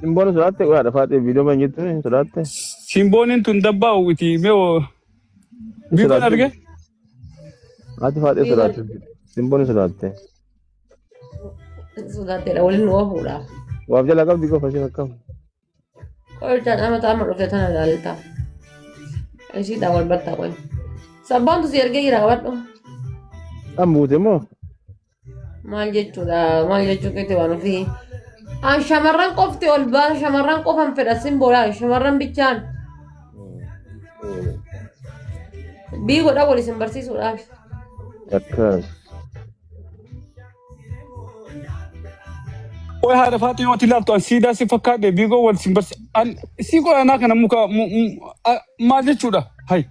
Speaker 4: Simboon sodaatte qoyaadha faatee viidiyoo ban jettu sodaatte.
Speaker 5: simbooniin tun dabbaa uwwiti mee biigoon arge
Speaker 4: Ati faatee sodaatte. Simboon sodaatte.
Speaker 3: Sodaatteedha waliin nu ofuudha.
Speaker 4: Waaf jala qabdi qofa isheen akkam.
Speaker 3: Qolchaan ama taama dhufe tana ilaalta. Ishiidha wal battaa qoy. Sabboontu si ergee jira qabadhu.
Speaker 4: Kan buute moo?
Speaker 3: Maal jechuudha maal jechuu keetti waan ofii. An shamarran qofti ol baan shamarran qofan fedha simboodha shamarran bichaan. Biigodha wal isin barsiisuudhaaf.
Speaker 4: Akkas.
Speaker 5: Oye haadha faatee yoo ati ilaaltu an siidaa si fakkaate biigoo wal sin barsi an si godhanaa kana muka maal jechuudha hay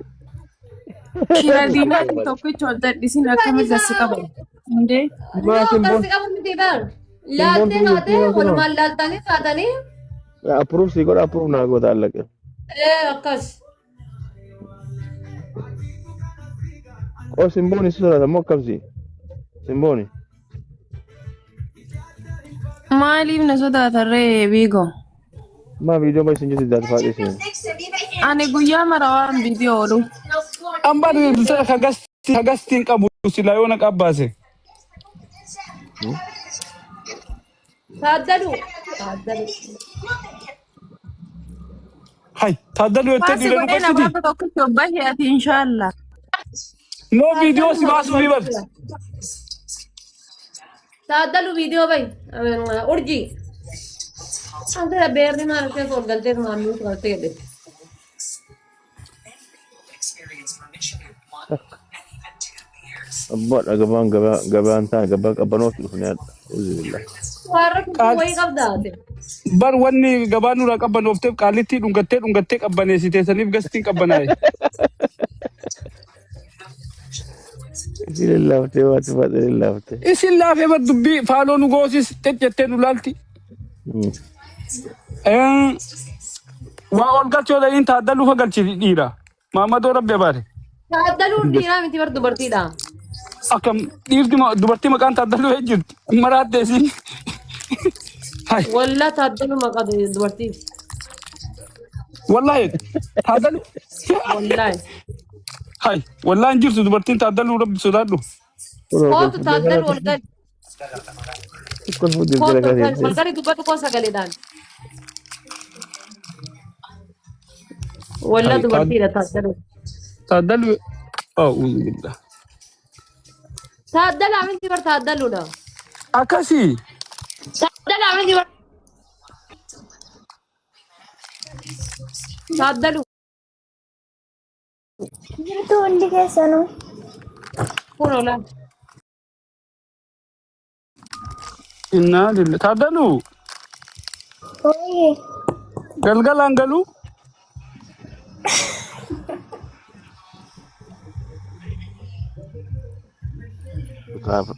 Speaker 7: Kira diinaa tokkicha ol dadhisin akkamitti asi qaban? Hundee
Speaker 4: Maa simboon.
Speaker 3: Qarsi qabu miti bar. Laaltee kaatee walumaan laaltanii kaatanii.
Speaker 4: Approve si godha approve naa goota allaqe.
Speaker 3: Akkas.
Speaker 4: Oo simbooni si sodaata moo akkam si? Simbooni.
Speaker 7: maaliif na sodaatarree biigoo?
Speaker 4: Maa viidiyoo ban isin jirti daati faatee isin.
Speaker 7: Ani guyyaa mara waan viidiyoo oolu.
Speaker 5: an baan kagastiin qabu silaa yoo na qabbaase
Speaker 3: Taaddalu. Taaddalu.
Speaker 5: hay taaddalu jettee
Speaker 7: Baasi
Speaker 5: dhiira nu
Speaker 7: godhee
Speaker 5: qabsiti
Speaker 7: namoota tokkicha bahe ati inshaallah.
Speaker 5: noo viidiyoo si baasuu fi bar
Speaker 3: Taaddalu viidiyoo bayi. Urjii. Ante beerri maal keessa ol galtee maamiluu galtee jedhe.
Speaker 4: Abboodha gabaan ta'a gabaa qabbanootti dhufne yaadda. Uzu billah.
Speaker 3: Warra kun wayii qabdaate.
Speaker 5: bar wanni gabaa nurraa qabbanooftee qaalittii dhungattee qabbaneessitee saniif gastiin qabbanaa'e
Speaker 4: Isin lillaaftee waati faatee lillaaftee.
Speaker 5: isin laafee bar dubbii faaloo nu goosis jettee nu laalti waa ol galchoo dha'iin taaddaluu fa galchi dhiira maamadoo rabbe baare
Speaker 3: Taaddaluun dhiiraa miti bar dubartiidha.
Speaker 5: akkam dhiirti dubartii maqaan taaddaluu hee jirti maraattee si hay
Speaker 3: Walla taaddalu maqaa dubartiiti.
Speaker 5: wallahi taaddaluu
Speaker 3: Wallaahi.
Speaker 5: hay wallahi hin jirtu dubartiin taaddaluu rabbi sodaadhu
Speaker 3: Kootu taaddalu ol gali.
Speaker 4: كل فود
Speaker 3: كوتو
Speaker 4: يبقى
Speaker 3: كان
Speaker 4: كده.
Speaker 3: مالكاري دباتو كوسا قليدان ولا
Speaker 5: هاي
Speaker 3: دبرتي لا تادلو
Speaker 5: تعدل أعوذ بالله
Speaker 3: تادل عملتي بر تادلو لا
Speaker 5: أكاسي
Speaker 3: تادل عملتي بر تادلو
Speaker 10: Jirtu undi keessanu.
Speaker 3: كونو لا
Speaker 5: إنا لله تعدلوا
Speaker 10: Oye.
Speaker 5: قلقل أنقلوا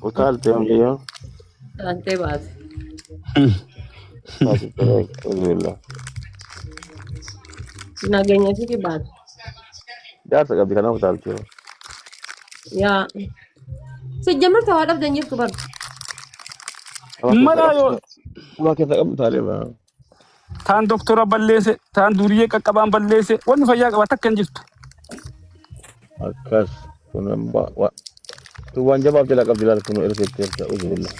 Speaker 4: وكالت يوم اليوم
Speaker 3: انت بس
Speaker 4: ما تترك أعوذ بالله.
Speaker 3: ناقيني فيكي بعد
Speaker 4: جارتك قبل كان وكالت يوم
Speaker 3: يا سجمرت هذا بدنا نجيب كبر
Speaker 5: مرايو
Speaker 4: ما كيف قبل طالبها
Speaker 5: تان دكتورة بلسة تان دورية كقبان بلسة وين فيا واتكن جبت
Speaker 4: أكاس كنا tuan jawab je lah kau bilang kuno irfetir ta'udzu billah.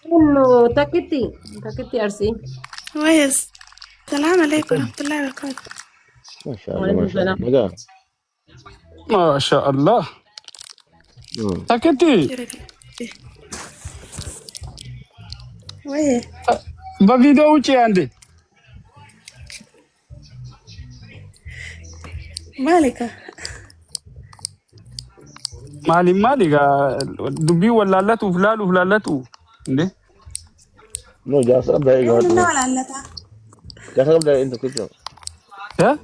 Speaker 3: انه تاكتي ارسي
Speaker 11: كويس. السلام عليكم ورحمة الله وبركاته.
Speaker 4: ما شاء الله ما شاء الله.
Speaker 5: ما شاء الله. تاكتي
Speaker 11: ويه
Speaker 5: بفيديو وشي عندي
Speaker 11: مالك
Speaker 5: مالي دبي ولا لاتو فلالاتو اندي
Speaker 4: No, jasa abda
Speaker 11: ايه
Speaker 4: iga.
Speaker 11: من ولا لتا
Speaker 4: Jasa abda inta kito.
Speaker 5: يا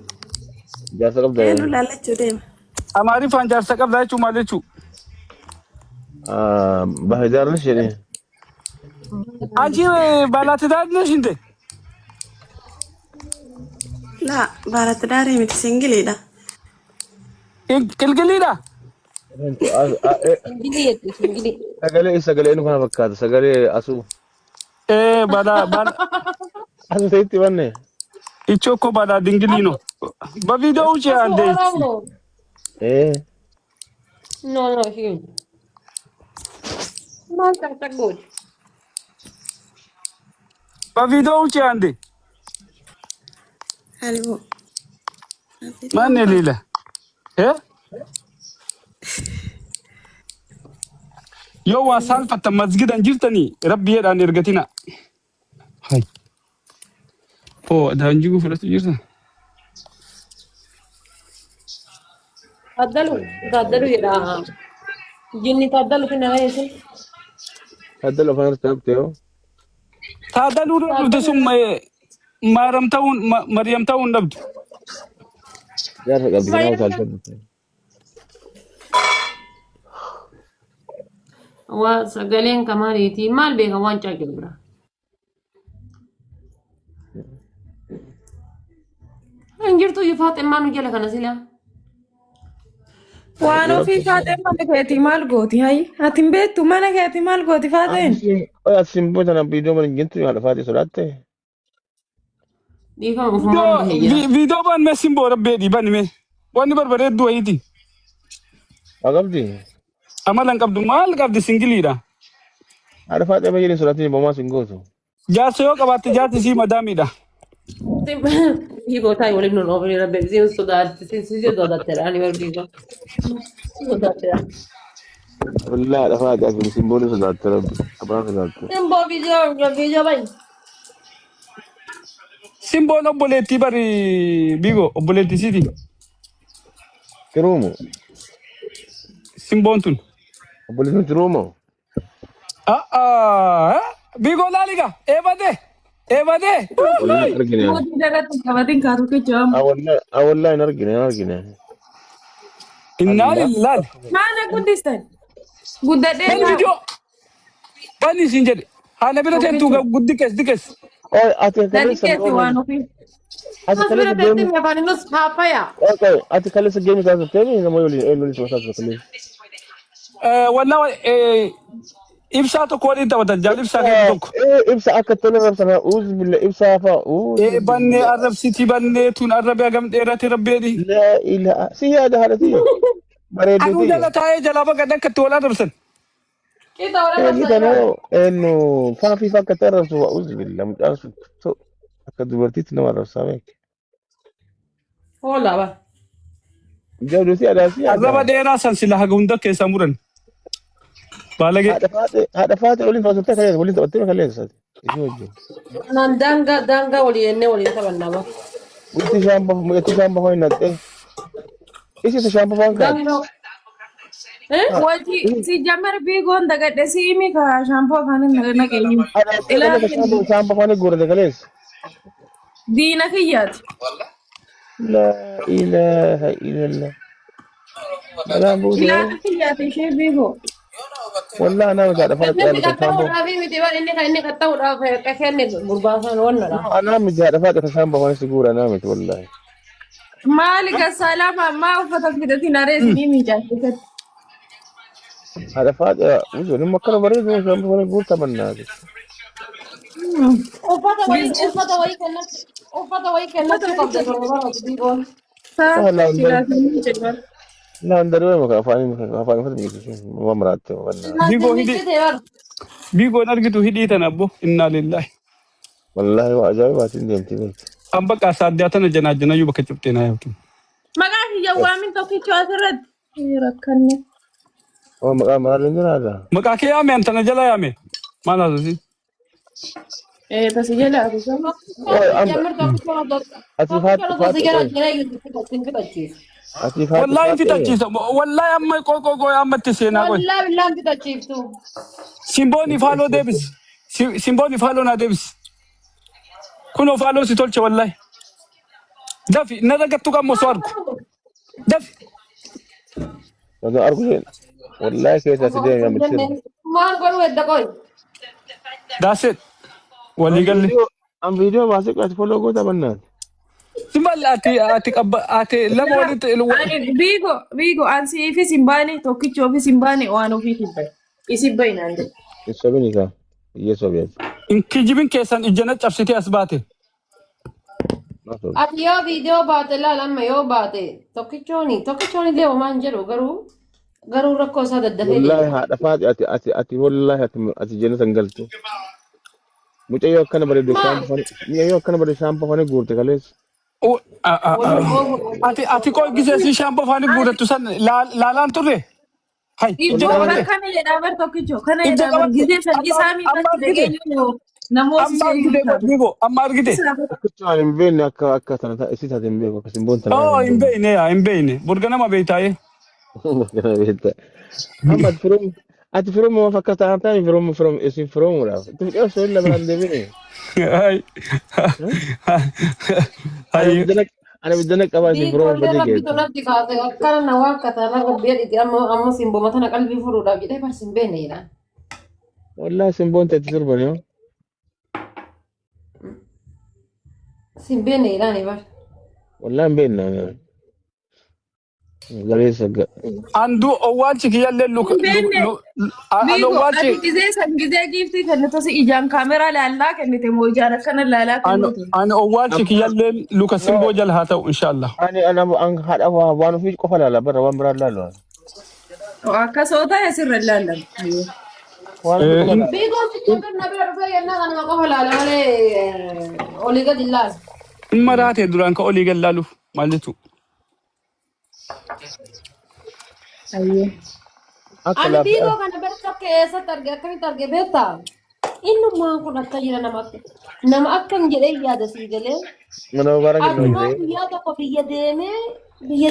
Speaker 4: Jasa abda.
Speaker 11: ايه ولا لتا ديما
Speaker 5: اماري فانجار سكب دايچو مالچو
Speaker 4: Bahidar ni shini.
Speaker 5: اجي بالات دادنش انت
Speaker 11: لا بارت داري متسنجلي ده
Speaker 5: كلكليدا
Speaker 3: انجليزي
Speaker 4: Sagale inu kana fakkata. Sagale asu.
Speaker 5: بدا
Speaker 4: Asu sayti wanne.
Speaker 5: ichoko bada dingilino بفيديو وشي عندي
Speaker 3: No, sí. No, está good.
Speaker 5: بفيديو وشي عندي
Speaker 11: حلو
Speaker 5: ما نليله ايه يو سالفة مسجدا جرتني ربي يدان ارغتنا هاي ده نجيبه فلوس جرتنا
Speaker 3: تفضلوا يا جني تفضلوا في النهاية
Speaker 4: Hadda lo fana tabteo.
Speaker 5: تعدلوا رفض ثم مريم تاون نبدو
Speaker 4: Jasa abda kana wakalta.
Speaker 3: وسجلين كمان يتي مال بيها وان شاكل انجرتو يفاطمة ما نجي لك نسيلا
Speaker 7: وانو في فاتن ما كيتي مال غوتي هاي هاتين بيت ما انا كيتي مال غوتي فاتن
Speaker 4: Asim boy tanam video man gintu hala fati suratte.
Speaker 3: دي فهم فهم هي
Speaker 5: فيديو بان مسين بو ربي دي بان مي واني بربره دو ايتي
Speaker 4: Agabdi.
Speaker 5: amalan qabdu mal qabdi singilida
Speaker 4: Ada fati apa jadi surati bama singgotu.
Speaker 5: jaarso yo qabatti jaarti si madamida
Speaker 3: يبغى تاي ولا ابن الأوفر يربي زين صدار تسيسي صدار تراني وربيكا صدار تراني
Speaker 4: Wallahi ada fati asli simbolu suratte rabbi. Abang suratte.
Speaker 3: تنبو فيديو باي
Speaker 5: simbo no boleti bari bigo boleti sidi
Speaker 4: Kirumu.
Speaker 5: simbo tun
Speaker 4: Boleh kirumu.
Speaker 5: bigo laliga ebade
Speaker 4: Wallahi nargine.
Speaker 7: موتي جاكات كباتين كاتو كجام
Speaker 4: Wallahi nargine.
Speaker 5: inna lillahi
Speaker 7: ما انا قدستان قدتين
Speaker 5: ben video bani sinjede hana bira tentu dikes
Speaker 4: Oh, ati
Speaker 7: لا
Speaker 4: kali
Speaker 7: كيتي وانو في
Speaker 4: ati
Speaker 3: بس
Speaker 4: kali
Speaker 3: بلا
Speaker 4: game.
Speaker 3: تنتم يا فاني نص حافيا
Speaker 4: Okay, ati kali game sasa teni na moyo li sasa kali.
Speaker 5: wala ibsa to ko din tawata jal ibsa ke to
Speaker 4: Ibsa akatolo sana uz billah ibsa fa uz.
Speaker 5: banne arab city banne tun arab agam derati rabbedi
Speaker 4: La ilaha. Si hada halati.
Speaker 5: Aduu jala taa'ee jalaa baga dhakkatti wal adarsan.
Speaker 3: Kita orang
Speaker 4: Kita
Speaker 3: rasa
Speaker 4: no enu fafi fakka tarrasu wa uzbillah mucaan sun akka dubartiitti nama arrabsaame.
Speaker 3: Hola ba.
Speaker 4: Jawduuti adaasi
Speaker 5: Arraba dheeraa san sila haga hunda keessaa muran. Baalagee.
Speaker 4: haadha faate waliin taphattee kaleessa waliin taphattee kaleessa isii wajjin.
Speaker 3: Nan danga wali enne wali tabanna ba.
Speaker 4: Itti shaamba ho'i natte. Isi shaamba ho'i kan.
Speaker 3: Danga.
Speaker 7: Wati si jamar bigoon dagadhe siimi ka shampoo afaanin naqeenyu.
Speaker 4: Shaamba ho'i guurate kaleessa.
Speaker 7: Diina kiyyaati.
Speaker 4: La ilaha illallah. Malaan buute.
Speaker 7: Ilaaka kiyyaati ishee bigoo.
Speaker 4: Wallah nama haadha faate
Speaker 3: Inni katta'u dhaafi miti ba inni katta'u dhaafi kenne gurbaasan wanna dha.
Speaker 4: Anaa miti haadha faate ka shaamba ho'i si guura anaa miti wallahi.
Speaker 7: Maali gasalama maa uffata fidatiin areesinii miicaatti.
Speaker 4: Haadha faate muso ni makkana bareedu shaamba ho'i guurta mannaati.
Speaker 3: Uffata wayii kennatti qabda torba bigoon.
Speaker 4: Laandarii maka afaan fudhatu waan maraatti waan.
Speaker 5: Bigoon argitu hidhii tan abbo innaa lillahi.
Speaker 4: Wallahi waa ajaa'ibaati deemti beekti.
Speaker 5: An bakka saaddaa tana janaajanaayyuu bakka cabxee naa yookiin.
Speaker 7: Maqaa kiyya waamin tokkicha asirratti rakkanne.
Speaker 4: Oo maqaa maaliin jiraata?
Speaker 5: Maqaa kee yaame an tana jala yaame. Maal haasasi?
Speaker 7: Tasi jala asuma.
Speaker 5: Wallahi fitachiisa. Wallahi amma qoy ammatti seenaa qoy.
Speaker 3: Wallahi billahi fitachiiftu.
Speaker 5: Simbooni faaloo deebis. Simbooni faaloo naa deebis. Kunoo faaloo si tolche wallahi. Dafi na dagattu qammo soo argu. Dafi.
Speaker 4: Wanti argu jeen. Wallahi keessa si deemu yaammatti.
Speaker 3: Maal godhu edda qoy.
Speaker 5: That's it. Walii galle.
Speaker 4: An viidiyoo baasee qaati foloo goota bannaan.
Speaker 5: Simbal ati lama walitti.
Speaker 7: Bigo ansi fi simbaani tokkichoo fi simbaani waan ofii tibbay. Isi bainaan de.
Speaker 4: Isobini ka. Iyyee sobeeti.
Speaker 5: Kijibin keessan ijjana cabsitee as baate.
Speaker 3: Ati yoo viidiyoo baate laalamma yoo baate tokkichooni illee homaan jedhu garuu rakkoo isaa daddafee.
Speaker 4: Wallahi haadha faate ati wallahi ati jannata hin galtu. Mucayyoo akkana bareedu shaamba fane guurte kaleessa.
Speaker 5: Ati qoy giseessi shaamba faani guurattu san laalaan turre. Hai.
Speaker 7: Iddoo kana jedhaa bar tokkichoo kana jedhaa bar giseessan isaa miidhatti dhageenyu namooti.
Speaker 5: Amma argite.
Speaker 4: Tokkichoo hin beekne akka tana isi taate hin beeku akkas hin boon tana.
Speaker 5: Oo hin beekne burga nama beektaayee.
Speaker 4: Burga beektaa. Amma ati firoom ma fakkaata haa ta'e firoom isin firoomuudhaaf. Itti fidhee osoo hin lamaan deemine. Ana biddana qabaa isin firoom badii geessu.
Speaker 3: Rabbitu natti kaase akkana na waan kataarraa rabbii dhiti amma simboo tana qalbii fuudhuudhaaf jedhee barsi hin beekne jedhaan.
Speaker 4: Wallahi simboon ta'etti sirban yoo.
Speaker 3: Si hin beekne jedhaan bar.
Speaker 4: Wallahi hin beekne. Galeessa
Speaker 5: Andu owwaalchi kiyyallee luka.
Speaker 7: Bigo ati gizee giiftii kan tosi ijaan kaameraa laallaa kennite moo ijaan akkana laalaa kennite.
Speaker 5: Ani owwaalchi kiyyallee luka simboo jala haa ta'u inshallah.
Speaker 4: Ani haadha waan ofii qofa laala bara waan biraa laalu.
Speaker 7: Akkasoo ta'e sirra laallan.
Speaker 3: Bigo sitti na bira dhufee yennaa kanuma qofa laala malee olii gadi laala.
Speaker 5: Dhimma raatee duraan ka olii gadi laaluuf maal jechuudha?
Speaker 3: Ani bigo kana bakka keessatti akkamitti arge beektaa? Innummaan kun akka jira nama akkan jedhee yaada sii galee. Akkuma guyyaa tokko biyya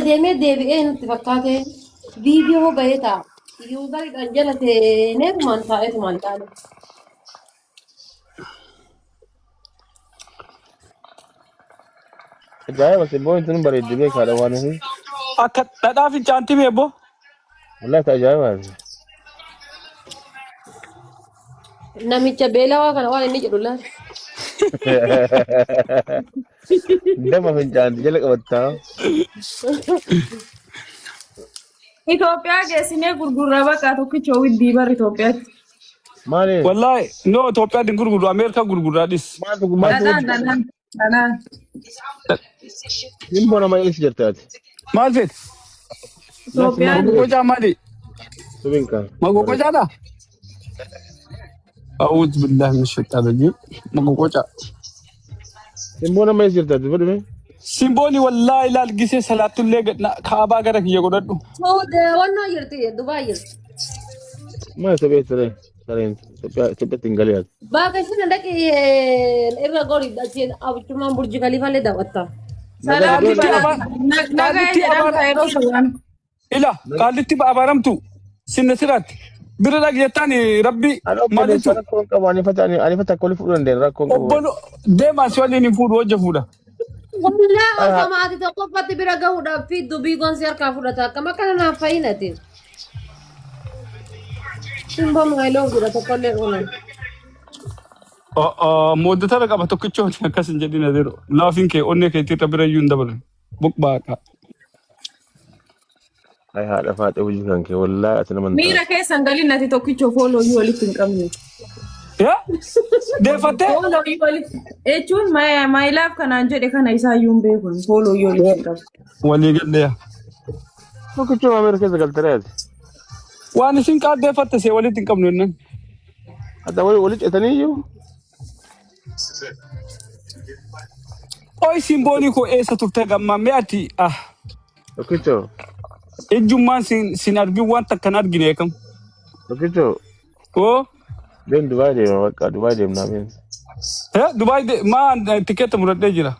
Speaker 3: deemee deebi'ee nutti fakkaate viidiyoo bahee ta'a. Yuubaridhaan jala teeneetumaan taa'eetumaan taa'e.
Speaker 4: Ajaa'iba simboon tun bareeddi beekaadha waan ofii.
Speaker 5: Akka dhadhaa fincaanti beebbo.
Speaker 4: Wallahi ajaa'iba.
Speaker 3: Namicha beelawaa kana waan inni jedhu laata.
Speaker 4: Dama fincaanti jala qabattaa.
Speaker 7: Itoophiyaa geessinee gurgurraa bakka tokkichoo widdii bar Itoophiyaatti.
Speaker 4: Maali?
Speaker 5: Wallahi no Itoophiyaa din gurgurru Ameerikaa gurgurraadhis.
Speaker 7: Danaan.
Speaker 4: Simboo nama eessa jirtaati?
Speaker 5: Maal feeti?
Speaker 7: Itoophiyaan
Speaker 5: Magogoja mali.
Speaker 4: Subinka.
Speaker 5: Magogoja da. أعوذ بالله من الشيطان الرجيم magogoja.
Speaker 4: Simbona mai sirta dubu me.
Speaker 5: Simboli wallahi la gise salatul leg na kaaba gara kiye godaddu.
Speaker 3: So the one no yirti Dubai yirti.
Speaker 4: Ma sabe tare. Tare sabe tinggaliyat.
Speaker 3: Baga shi da ke irra gori da ce abu kuma burji khalifa le da wata.
Speaker 7: Salaam
Speaker 5: Kaliti
Speaker 7: bara nagaa jedhan yeroo suuraan.
Speaker 5: Ila kaliti abaramtu sinna sirat. Bira jetani rabbi
Speaker 4: Malitu. Rakon kamu ani fata koli fudan den rakon kamu.
Speaker 5: Obbolo dema swali ni fudu wajja fuda.
Speaker 3: Wallahi kama ati to ko pati bira gahuda fi dubi gonsiar ka fudata kama kana na faina tin. Simbom ngailo gura to kolle ona.
Speaker 5: Modata raga ba tokkicho kasin jedina zero. Lafin ke onne ke tita bira yun dabal. Buk ba ka.
Speaker 4: Ai hada fata wujukan ke wallahi atana man.
Speaker 7: Miira keessan galin ati tokkicho follow you walitti hin qabne.
Speaker 5: Ya? Defate?
Speaker 7: Follow you walitti. Jechuun my love kanaan jedhe kana isaa iyyuu hin beekun follow you walitti hin qabne.
Speaker 5: Walii gaddeya.
Speaker 4: Tokkicho maamira keessa galtareeti.
Speaker 5: Waan isin qaaddeeffatte see walitti hin qabnu jennan.
Speaker 4: Hadda wali cetaniyyuu.
Speaker 5: Oy simboolii koo eessa turte gammaa mee ati
Speaker 4: Tokkicho.
Speaker 5: ejjummaan sin argin waan takkan argine kam.
Speaker 4: Tokkicho.
Speaker 5: Oo.
Speaker 4: Ben Dubai deema bakka Dubai deemnaa meen.
Speaker 5: Dubai maa tikeetta muradhee jira.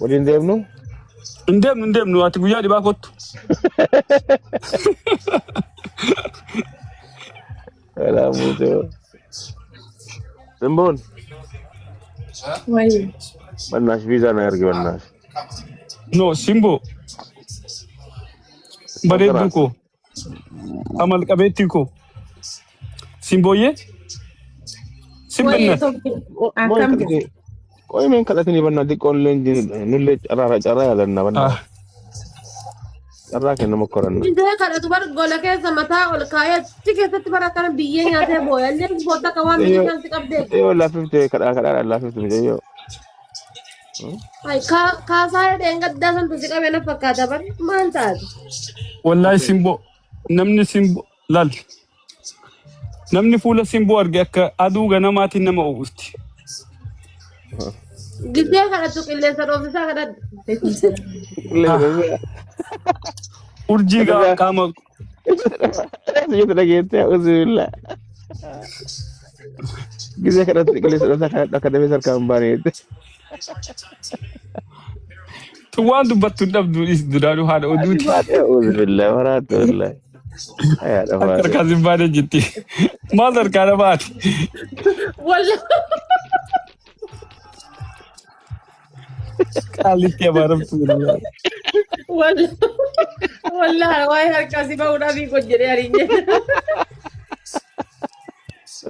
Speaker 4: Waliin deemnu?
Speaker 5: Hin deemnu ati guyyaa dhibaa kottu.
Speaker 4: Alaa muutoo. Simboon.
Speaker 7: Wayi.
Speaker 4: Bannaash viizaa na ergi bannaash.
Speaker 5: No Simbo. Bareedduu koo. Amal qabeettii koo. Simbooyyee. Simbinna.
Speaker 7: Akkam jedhe.
Speaker 4: Qoy meen kadhatanii bannaa xiqqoon nullee carraa yaadanna bannaa. Carraa kenna mokkoranna.
Speaker 3: Indee kadhatu bar gola keessa mataa ol kaayee achi keessatti bara akkana biyyee nyaatee booyallee boota akka waan biyya kanatti qabdee.
Speaker 4: Yoo laaffifte kadhaadhaan laaffifte mijayyoo.
Speaker 3: Ay kaasaa dheengaddaa santu si qabee na fakkaata bar maal taate.
Speaker 5: Wallahi Simbo namni Simbo lal. Namni fuula Simboo arge akka aduu ganamaatiin nama uwwifti.
Speaker 3: Giddee kadhatu qilleensa dhoofsisaa kadhadhu.
Speaker 5: Urjii qaama.
Speaker 4: Sejata dhageettee uzubillah. Giddee kadhatu qilleensa dhoofsisaa kadhadhu akka damee sarkaan baaneette.
Speaker 5: Tu waan dubbattu dhabdu duraanuu haadha oduuti.
Speaker 4: Uzubillah waraatu wallahi.
Speaker 5: Harkaa simbaadee jirti. Maal harkaa namaati? Qaalitti abaaramtu.
Speaker 3: Wallahi waa'ee harkaa si ba'uudhaa fi hojjedhee ariinye.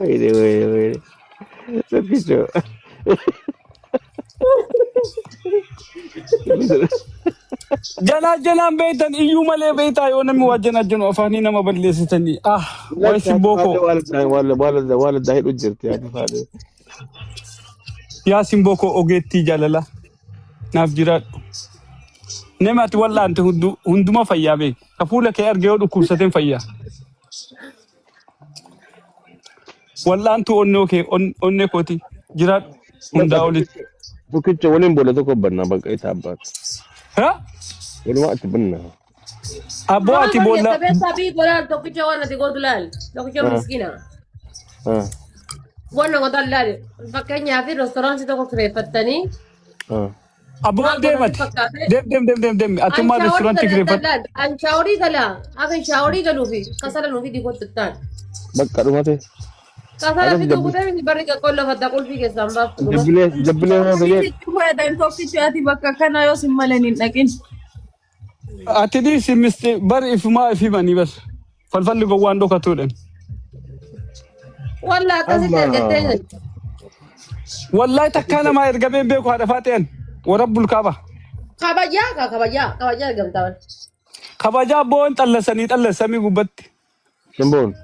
Speaker 4: Wayne. Tokkicho.
Speaker 5: Janaan beektan iyyuu malee beektaa yoo namni waa janaajanu afaanii nama balleessitanii. Wayi Simboo koo.
Speaker 4: Waaliddaa hidhu jirti ati faadhe.
Speaker 5: Yaa Simboo koo ogeettii jaalala naaf jiraadhu. Nama ati wallaante hunduma fayyaa beek. Ka fuula kee argee yoo dhukkubsateen fayyaa. Wallaantu onnee kooti jiraadhu hundaa olitti.
Speaker 4: Tokkicho waliin boolla tokko bannaa bakka isaa abbaatu. Walumaa ati banna.
Speaker 5: Abboo ati boolla.
Speaker 3: Sabii godhaan tokkicha waan ati gootu laal. Tokkicha miskiina. Wanna gotaan laal. Fakkeenyaaf reestooraantii tokko kireeffattanii.
Speaker 5: Abboo deemati. Deem. Atummaa reestooraantii kireeffatte.
Speaker 3: An shaaworii galaa. Akka shaaworii galuufi kasala nuufi dikottattaan.
Speaker 4: Bakka dhumate.
Speaker 3: Kasala fi tokkoteen barri qollafata qulfii keessaan baaftu.
Speaker 4: Jabbilee moo fayyee?
Speaker 7: Fayyadamu tokkicha ati bakka kana yoo sin malee hin dhaqin.
Speaker 5: Ati di simiste bari ifumaa ifimanii bas. Falfalli gowwaan dhokatuudhaan.
Speaker 3: Wallahi akkasitti argattee.
Speaker 5: Wallahi takkaa namaa ergamee beeku haadha faateen warabbul kaaba.
Speaker 3: Kabajaa argamtaa.
Speaker 5: Kabajaa boon xallasanii gubbatti.
Speaker 4: Simboon.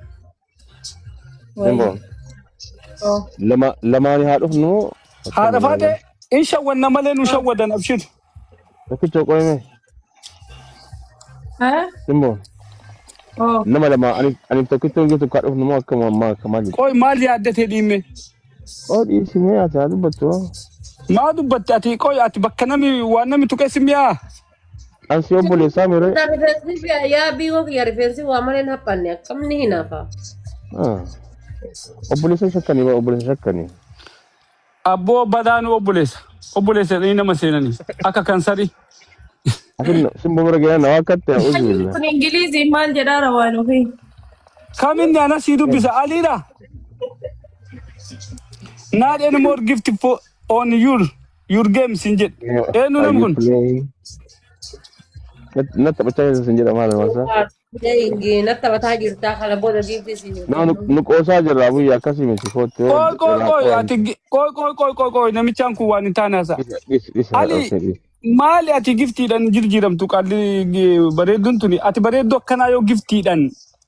Speaker 4: Lamaanii haa dhufnu.
Speaker 5: Haadha faatee in shawwanna malee nu shawwadan abshitu.
Speaker 4: Tokkicho qoyme.
Speaker 7: ها
Speaker 4: Simbo.
Speaker 7: أوه
Speaker 4: Nama lama ani tokkicho gitu kadhu nama akkama jiru.
Speaker 5: Qoy maal yaaddatee dhiimme?
Speaker 4: Oh dhiisimee ati dubbattu.
Speaker 5: Maa dubbatte ati qoy ati bakka nami waan nami tuqee simmiyaa?
Speaker 4: Ansi obboleessaa mire.
Speaker 3: Rifeensi yaa biiroo kiyya rifeensi waa malee hin haphanne akkamni hin hafa.
Speaker 4: Obboleessa shakkanii obboleessa shakkanii.
Speaker 5: Abboo badaanu obboleessa. Obboleessa inni nama seenanii. Akka kansarii.
Speaker 4: Asin Simbo bira gaya nawaa katte uzu.
Speaker 7: kun Ingiliiziin maal jedhaa rawaan ofii.
Speaker 5: Kaminni ana sii dubbisa aliidha. Not anymore gift for on your games in jet. Eenyu nam kun?
Speaker 4: Nata bacha sin jedha maal masa.
Speaker 3: Ingi natti taphataa jirtaa kana booda diimti si.
Speaker 4: Nu qoosaa jirra buyya akkasii miti footee.
Speaker 5: Qoy namichaan kun waan hin taane hasa. Ali maali ati giftiidhaan jirjiiramtu qalli bareedduun tuni ati bareedduu akkanaa yoo giftiidhaan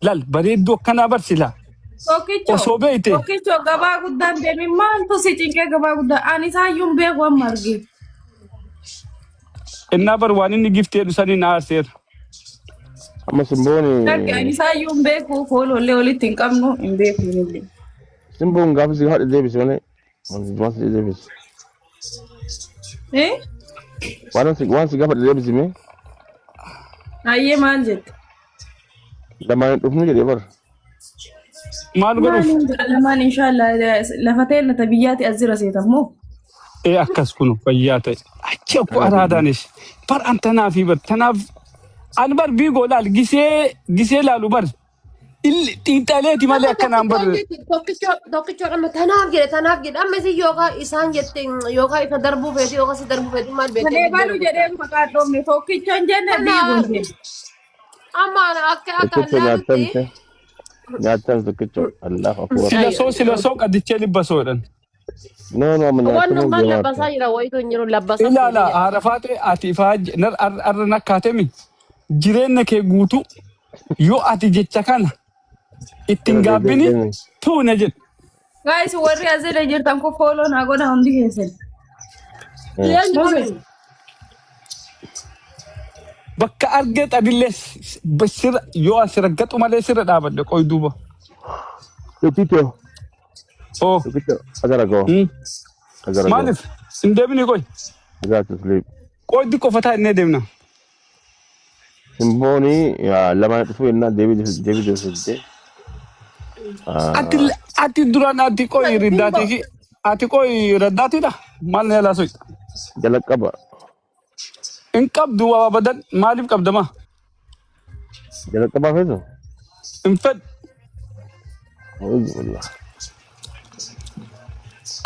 Speaker 5: lal bareedduu akkanaa barsila. Osoo beeyte.
Speaker 7: Tokkicho gabaa guddaan deemi maaltu si cinqee gabaa guddaan ani isaayyuun beeku amma argee.
Speaker 5: Innaa bar waan inni giftee dhusanii na aarseera.
Speaker 4: Amma Simbooni.
Speaker 7: Ani isaayyuun beeku foolollee walitti hin qabnu hin beeku illee.
Speaker 4: Simboon gaafa si haadha deebise malee. Waan si deebise. Waan si gaafa deebise mee?
Speaker 7: Ayyee maal jette?
Speaker 4: Lamaan dhufnu jedhee bara.
Speaker 5: Maal godhuuf?
Speaker 7: Lamaan inshaallah lafa ta'e nata biyyaati as jira seetammoo.
Speaker 5: Akkas kunu fayyaa ta'e. Achi akku araadaanis. Bar an tanaaf bar tanaaf an bar biigoo laal gisee laalu bar. Xiinxaleeti malee akkanaan bar.
Speaker 3: Tokkicho amma tanaaf jedhe amma isin yookaan isaan jette yookaan isa darbuu feeti yookaan si darbuu feeti maal beekte.
Speaker 7: Malee balu jedhee maqaa dhoofne tokkicho hin jenne biigoon jedhe.
Speaker 3: Amma akka
Speaker 4: Nyaatan nyaatan tokkicho Allah akbar.
Speaker 5: Sila soo qadichee libba soodhan.
Speaker 4: No amma nyaatan.
Speaker 3: Waan maal labbasaa jira wayitu hin jiru labbasaa.
Speaker 5: Ilaala haadha faatee ati ifaa arra nakkaatemi jireenya kee guutuu yoo ati jecha kana ittiin gaabbini tuune jedhu.
Speaker 7: Guys warri as jira jirtan ko fooloo naa godha hundi keessan.
Speaker 5: Bakka argee xabillee sirra yoo as raggaxu malee sirra dhaabadde qoy duuba.
Speaker 4: Tokkicho.
Speaker 5: Oh.
Speaker 4: Tokkicho agaragoo.
Speaker 5: Maaliif hin deemini qoy.
Speaker 4: Exactly sleep.
Speaker 5: Qoy di qofataa inni deemna.
Speaker 4: Simbooni lamaan dhufu innaa deebii deebisee.
Speaker 5: Ati duraan ati qoy riddaati ati qoy raddaatidha maal na yaalaa soy.
Speaker 4: Jala qaba.
Speaker 5: In qabdu waa badan maaliif qabdama?
Speaker 4: Jala qabaa feetu.
Speaker 5: In fed.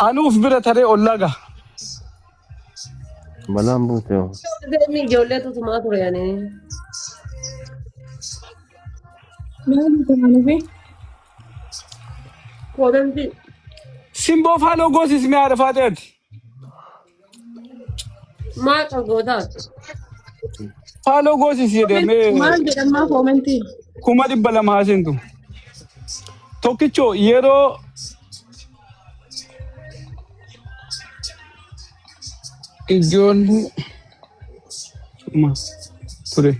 Speaker 5: Anuuf bira taree ollaaga.
Speaker 4: Balaan buute.
Speaker 3: Deemni ijoollee tutumaa ture yaani.
Speaker 5: Simboo faaloo goosis mi haadha faateeti.
Speaker 3: Maal qabootaa?
Speaker 5: Faaloo goosis jedhamee.
Speaker 7: Maal jedhamaa koomentii?
Speaker 5: 200 haasentu. Tokkicho yeroo ijoollee ture.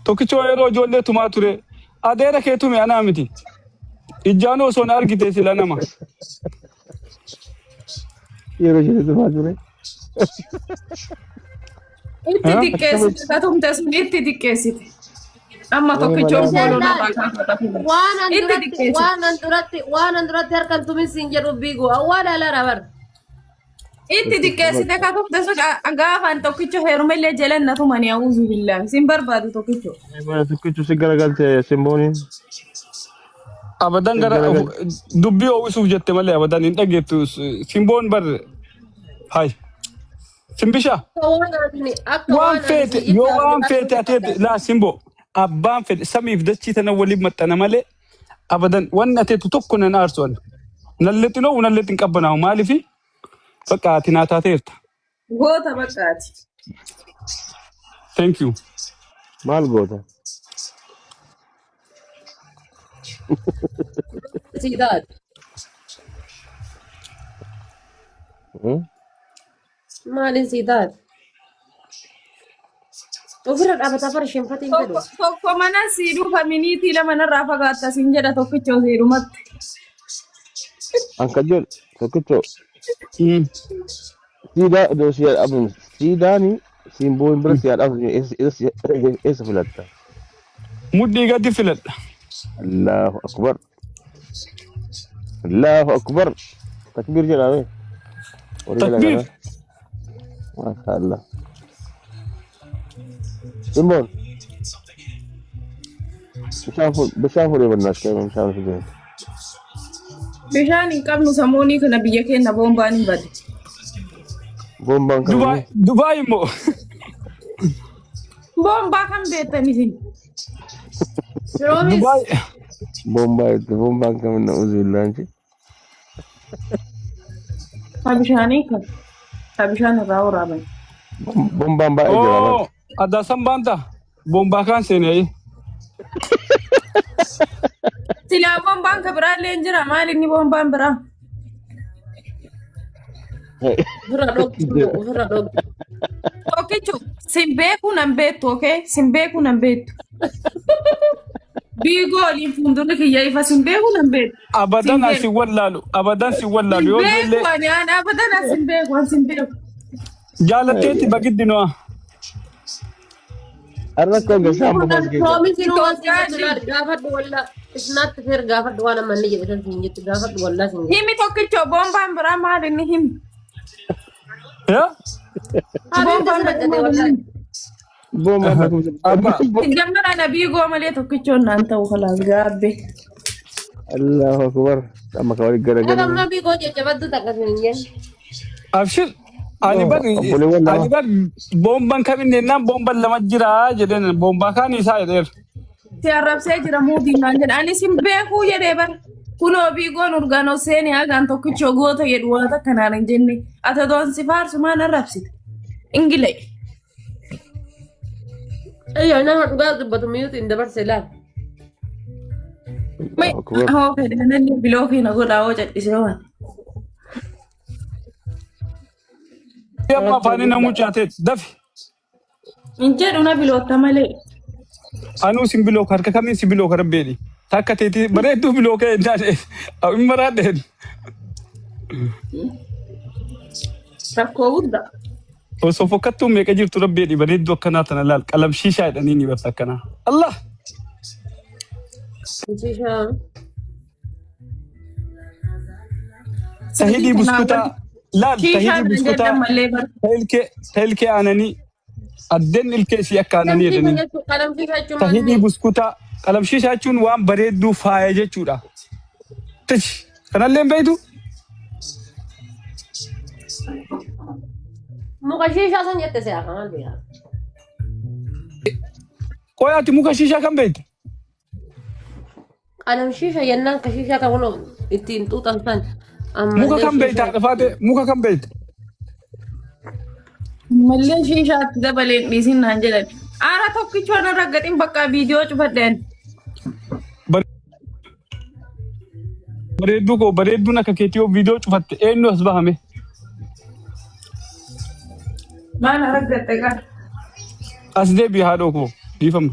Speaker 5: Tokkicho yeroo ijoollee tumaa ture. Adeera kee tume anaa miti. Ijjaanoo osoo na argite sila nama.
Speaker 4: Yeroo ishee tumaa ture.
Speaker 7: Itti xiqqeessite katumte sun itti xiqqeessite. Amma tokkichoon fooloo nafaa kaafata.
Speaker 3: Waan an duratti harkan tumin siin jedhu biigu awwaala alaara bar.
Speaker 7: Itti xiqqeessite katumte sun gaafaan tokkicho heerumallee jalanna tumanii awuuzu billaa. Sin barbaadu tokkicho.
Speaker 4: Tokkicho si garagalte Simbooniin.
Speaker 5: Abadan gara dubbii oowwisuuf jette malee abadan hin dhageettu. Simboon bar hay. Simbisha. Waan feete yoo waan feete ateeti laa Simboo. Abbaan fedhe samiif dachii tana waliin maxxana malee abadan wanni ateetu tokko nan aarsuun. Nalleexinoo nalleexin qabbanaahu maaliifi bakka ati naa taateerta.
Speaker 7: Goota bakkaati.
Speaker 5: Thank you.
Speaker 4: Maal goota?
Speaker 3: Sidaat. Maalin sidaat? Ofirra dhaabata farshin fatiin jedhu.
Speaker 7: Tokko mana sii dhufa miniitii lama narraa fagaatta siin jedha tokkichoo seerumatti.
Speaker 4: Anka jedhu tokkicho. Siidaani simboon bira siyaadhaaf eessa filatta?
Speaker 5: Mudhii gadi filadha.
Speaker 4: Allahu akbar. Allahu akbar. Takbir jedhame.
Speaker 5: Takbir.
Speaker 4: Masha Allah. Simboon. Bishaan fuudhee bannaas kee bishaan fuudhee.
Speaker 7: Bishaan hin qabnu samuunii kana biyya keenya boombaan hin bade.
Speaker 4: Boombaan kan
Speaker 5: Dubaay immoo.
Speaker 7: Boombaa kan beektan isin.
Speaker 5: Dubaay.
Speaker 4: Boombaan kan na uzullaanchi.
Speaker 7: Bishaanii kan. Bishaan irraa waraaban.
Speaker 4: Boombaan baay'ee jiraama.
Speaker 5: Oh, ada sambanta. Bombaa kan seenee.
Speaker 7: Silaa boombaan ka biraallee hin jira maal inni boombaan biraa?
Speaker 3: Ofirra dhoksu.
Speaker 7: Tokkichu sin beeku nan beektu okee sin beeku nan beektu. Biigoo waliin fuuldurri kiyya ifa sin beeku nan beektu.
Speaker 5: Abadan asi wallaalu. Abadan si wallaalu. Yoo
Speaker 7: beeku ani abadan asin beeku asin beeku.
Speaker 5: Jaalatteetti bagiddi noa.
Speaker 4: Arra kan gashaa ammas geessa.
Speaker 3: Proomisiin waan gaafadhu walla isnaatti fir gaafadhu waan ammanni jedhatan siin jettu gaafadhu wallaa siin jettu.
Speaker 7: Himi tokkicho boombaan biraa maal inni himi?
Speaker 5: Yaa?
Speaker 7: Boombaan biraa wallaa.
Speaker 4: Boombaan
Speaker 5: Abba.
Speaker 7: Gammara na biigoo malee tokkichoon naan ta'u kalaas gaabbe.
Speaker 4: Allahu akbar. Amma kawai gara.
Speaker 3: Amma biigoo jajjabaddu takkasiin jeen.
Speaker 5: Abshir. Ani bar bomban kabinne nan bomban lama jira jedhen bomba kan isa jedher.
Speaker 7: Si arrabsee jira muudiin naan jedha ani sin beekuu jedhee bar. Kunoo biigoon urgaanoo seeni hagaan tokkichoo goota jedhu waan takka naan hin jenne. Ata doon si faarsu maan arrabsite. Ingilee.
Speaker 3: Ayyaa nama dhugaa dubbatu miyyuutu hin dabarse laal.
Speaker 7: Hoo fedhanalli bilookii na godhaa hoo cadhisee waan.
Speaker 5: Amma afaanii na mucaateet dafi.
Speaker 7: Hin jedhu na biloota malee.
Speaker 5: Anuu sin biloo harka kamiin si biloo karabbeedhi. Takka teetii bareedduu biloo ka'e daadhee hin maraadheen.
Speaker 7: Rakkoo guddaa.
Speaker 5: Osoo fokkattuu meeqa jirtu rabbeedhi bareedduu akkanaa tana laal qalamshiishaa jedhanii ni barta akkanaa. Allah! Tahidii buskutaa. Laal tahidii buskutaa tailkee aananii addeen ilkee si akka aananii jedhanii. Tahidii buskutaa qalamshiishaa jechuun waan bareedduu faaya jechuudha. Tish kanallee hin beektu?
Speaker 3: Muka shishaa san jette si'a kanaan beekaa.
Speaker 5: Qoyaati muka shishaa kan beektu?
Speaker 3: Qalam shisha yennaan ka shishaa kan kunoo ittiin xuuxan san.
Speaker 5: Muka kan beektaa dhafaate muka kan beekta?
Speaker 7: Mallee shishaatti dabaleen dhiisin naan jedhan. Aara tokkichoon irra gadhiin bakka viidiyoo cufadheen.
Speaker 5: Bareedduu koo bareedduun akka keetii yoo viidiyoo cufatte eenyu as bahame?
Speaker 7: Maal argatte qaba?
Speaker 5: As deebii haadhoo koo dhiifama.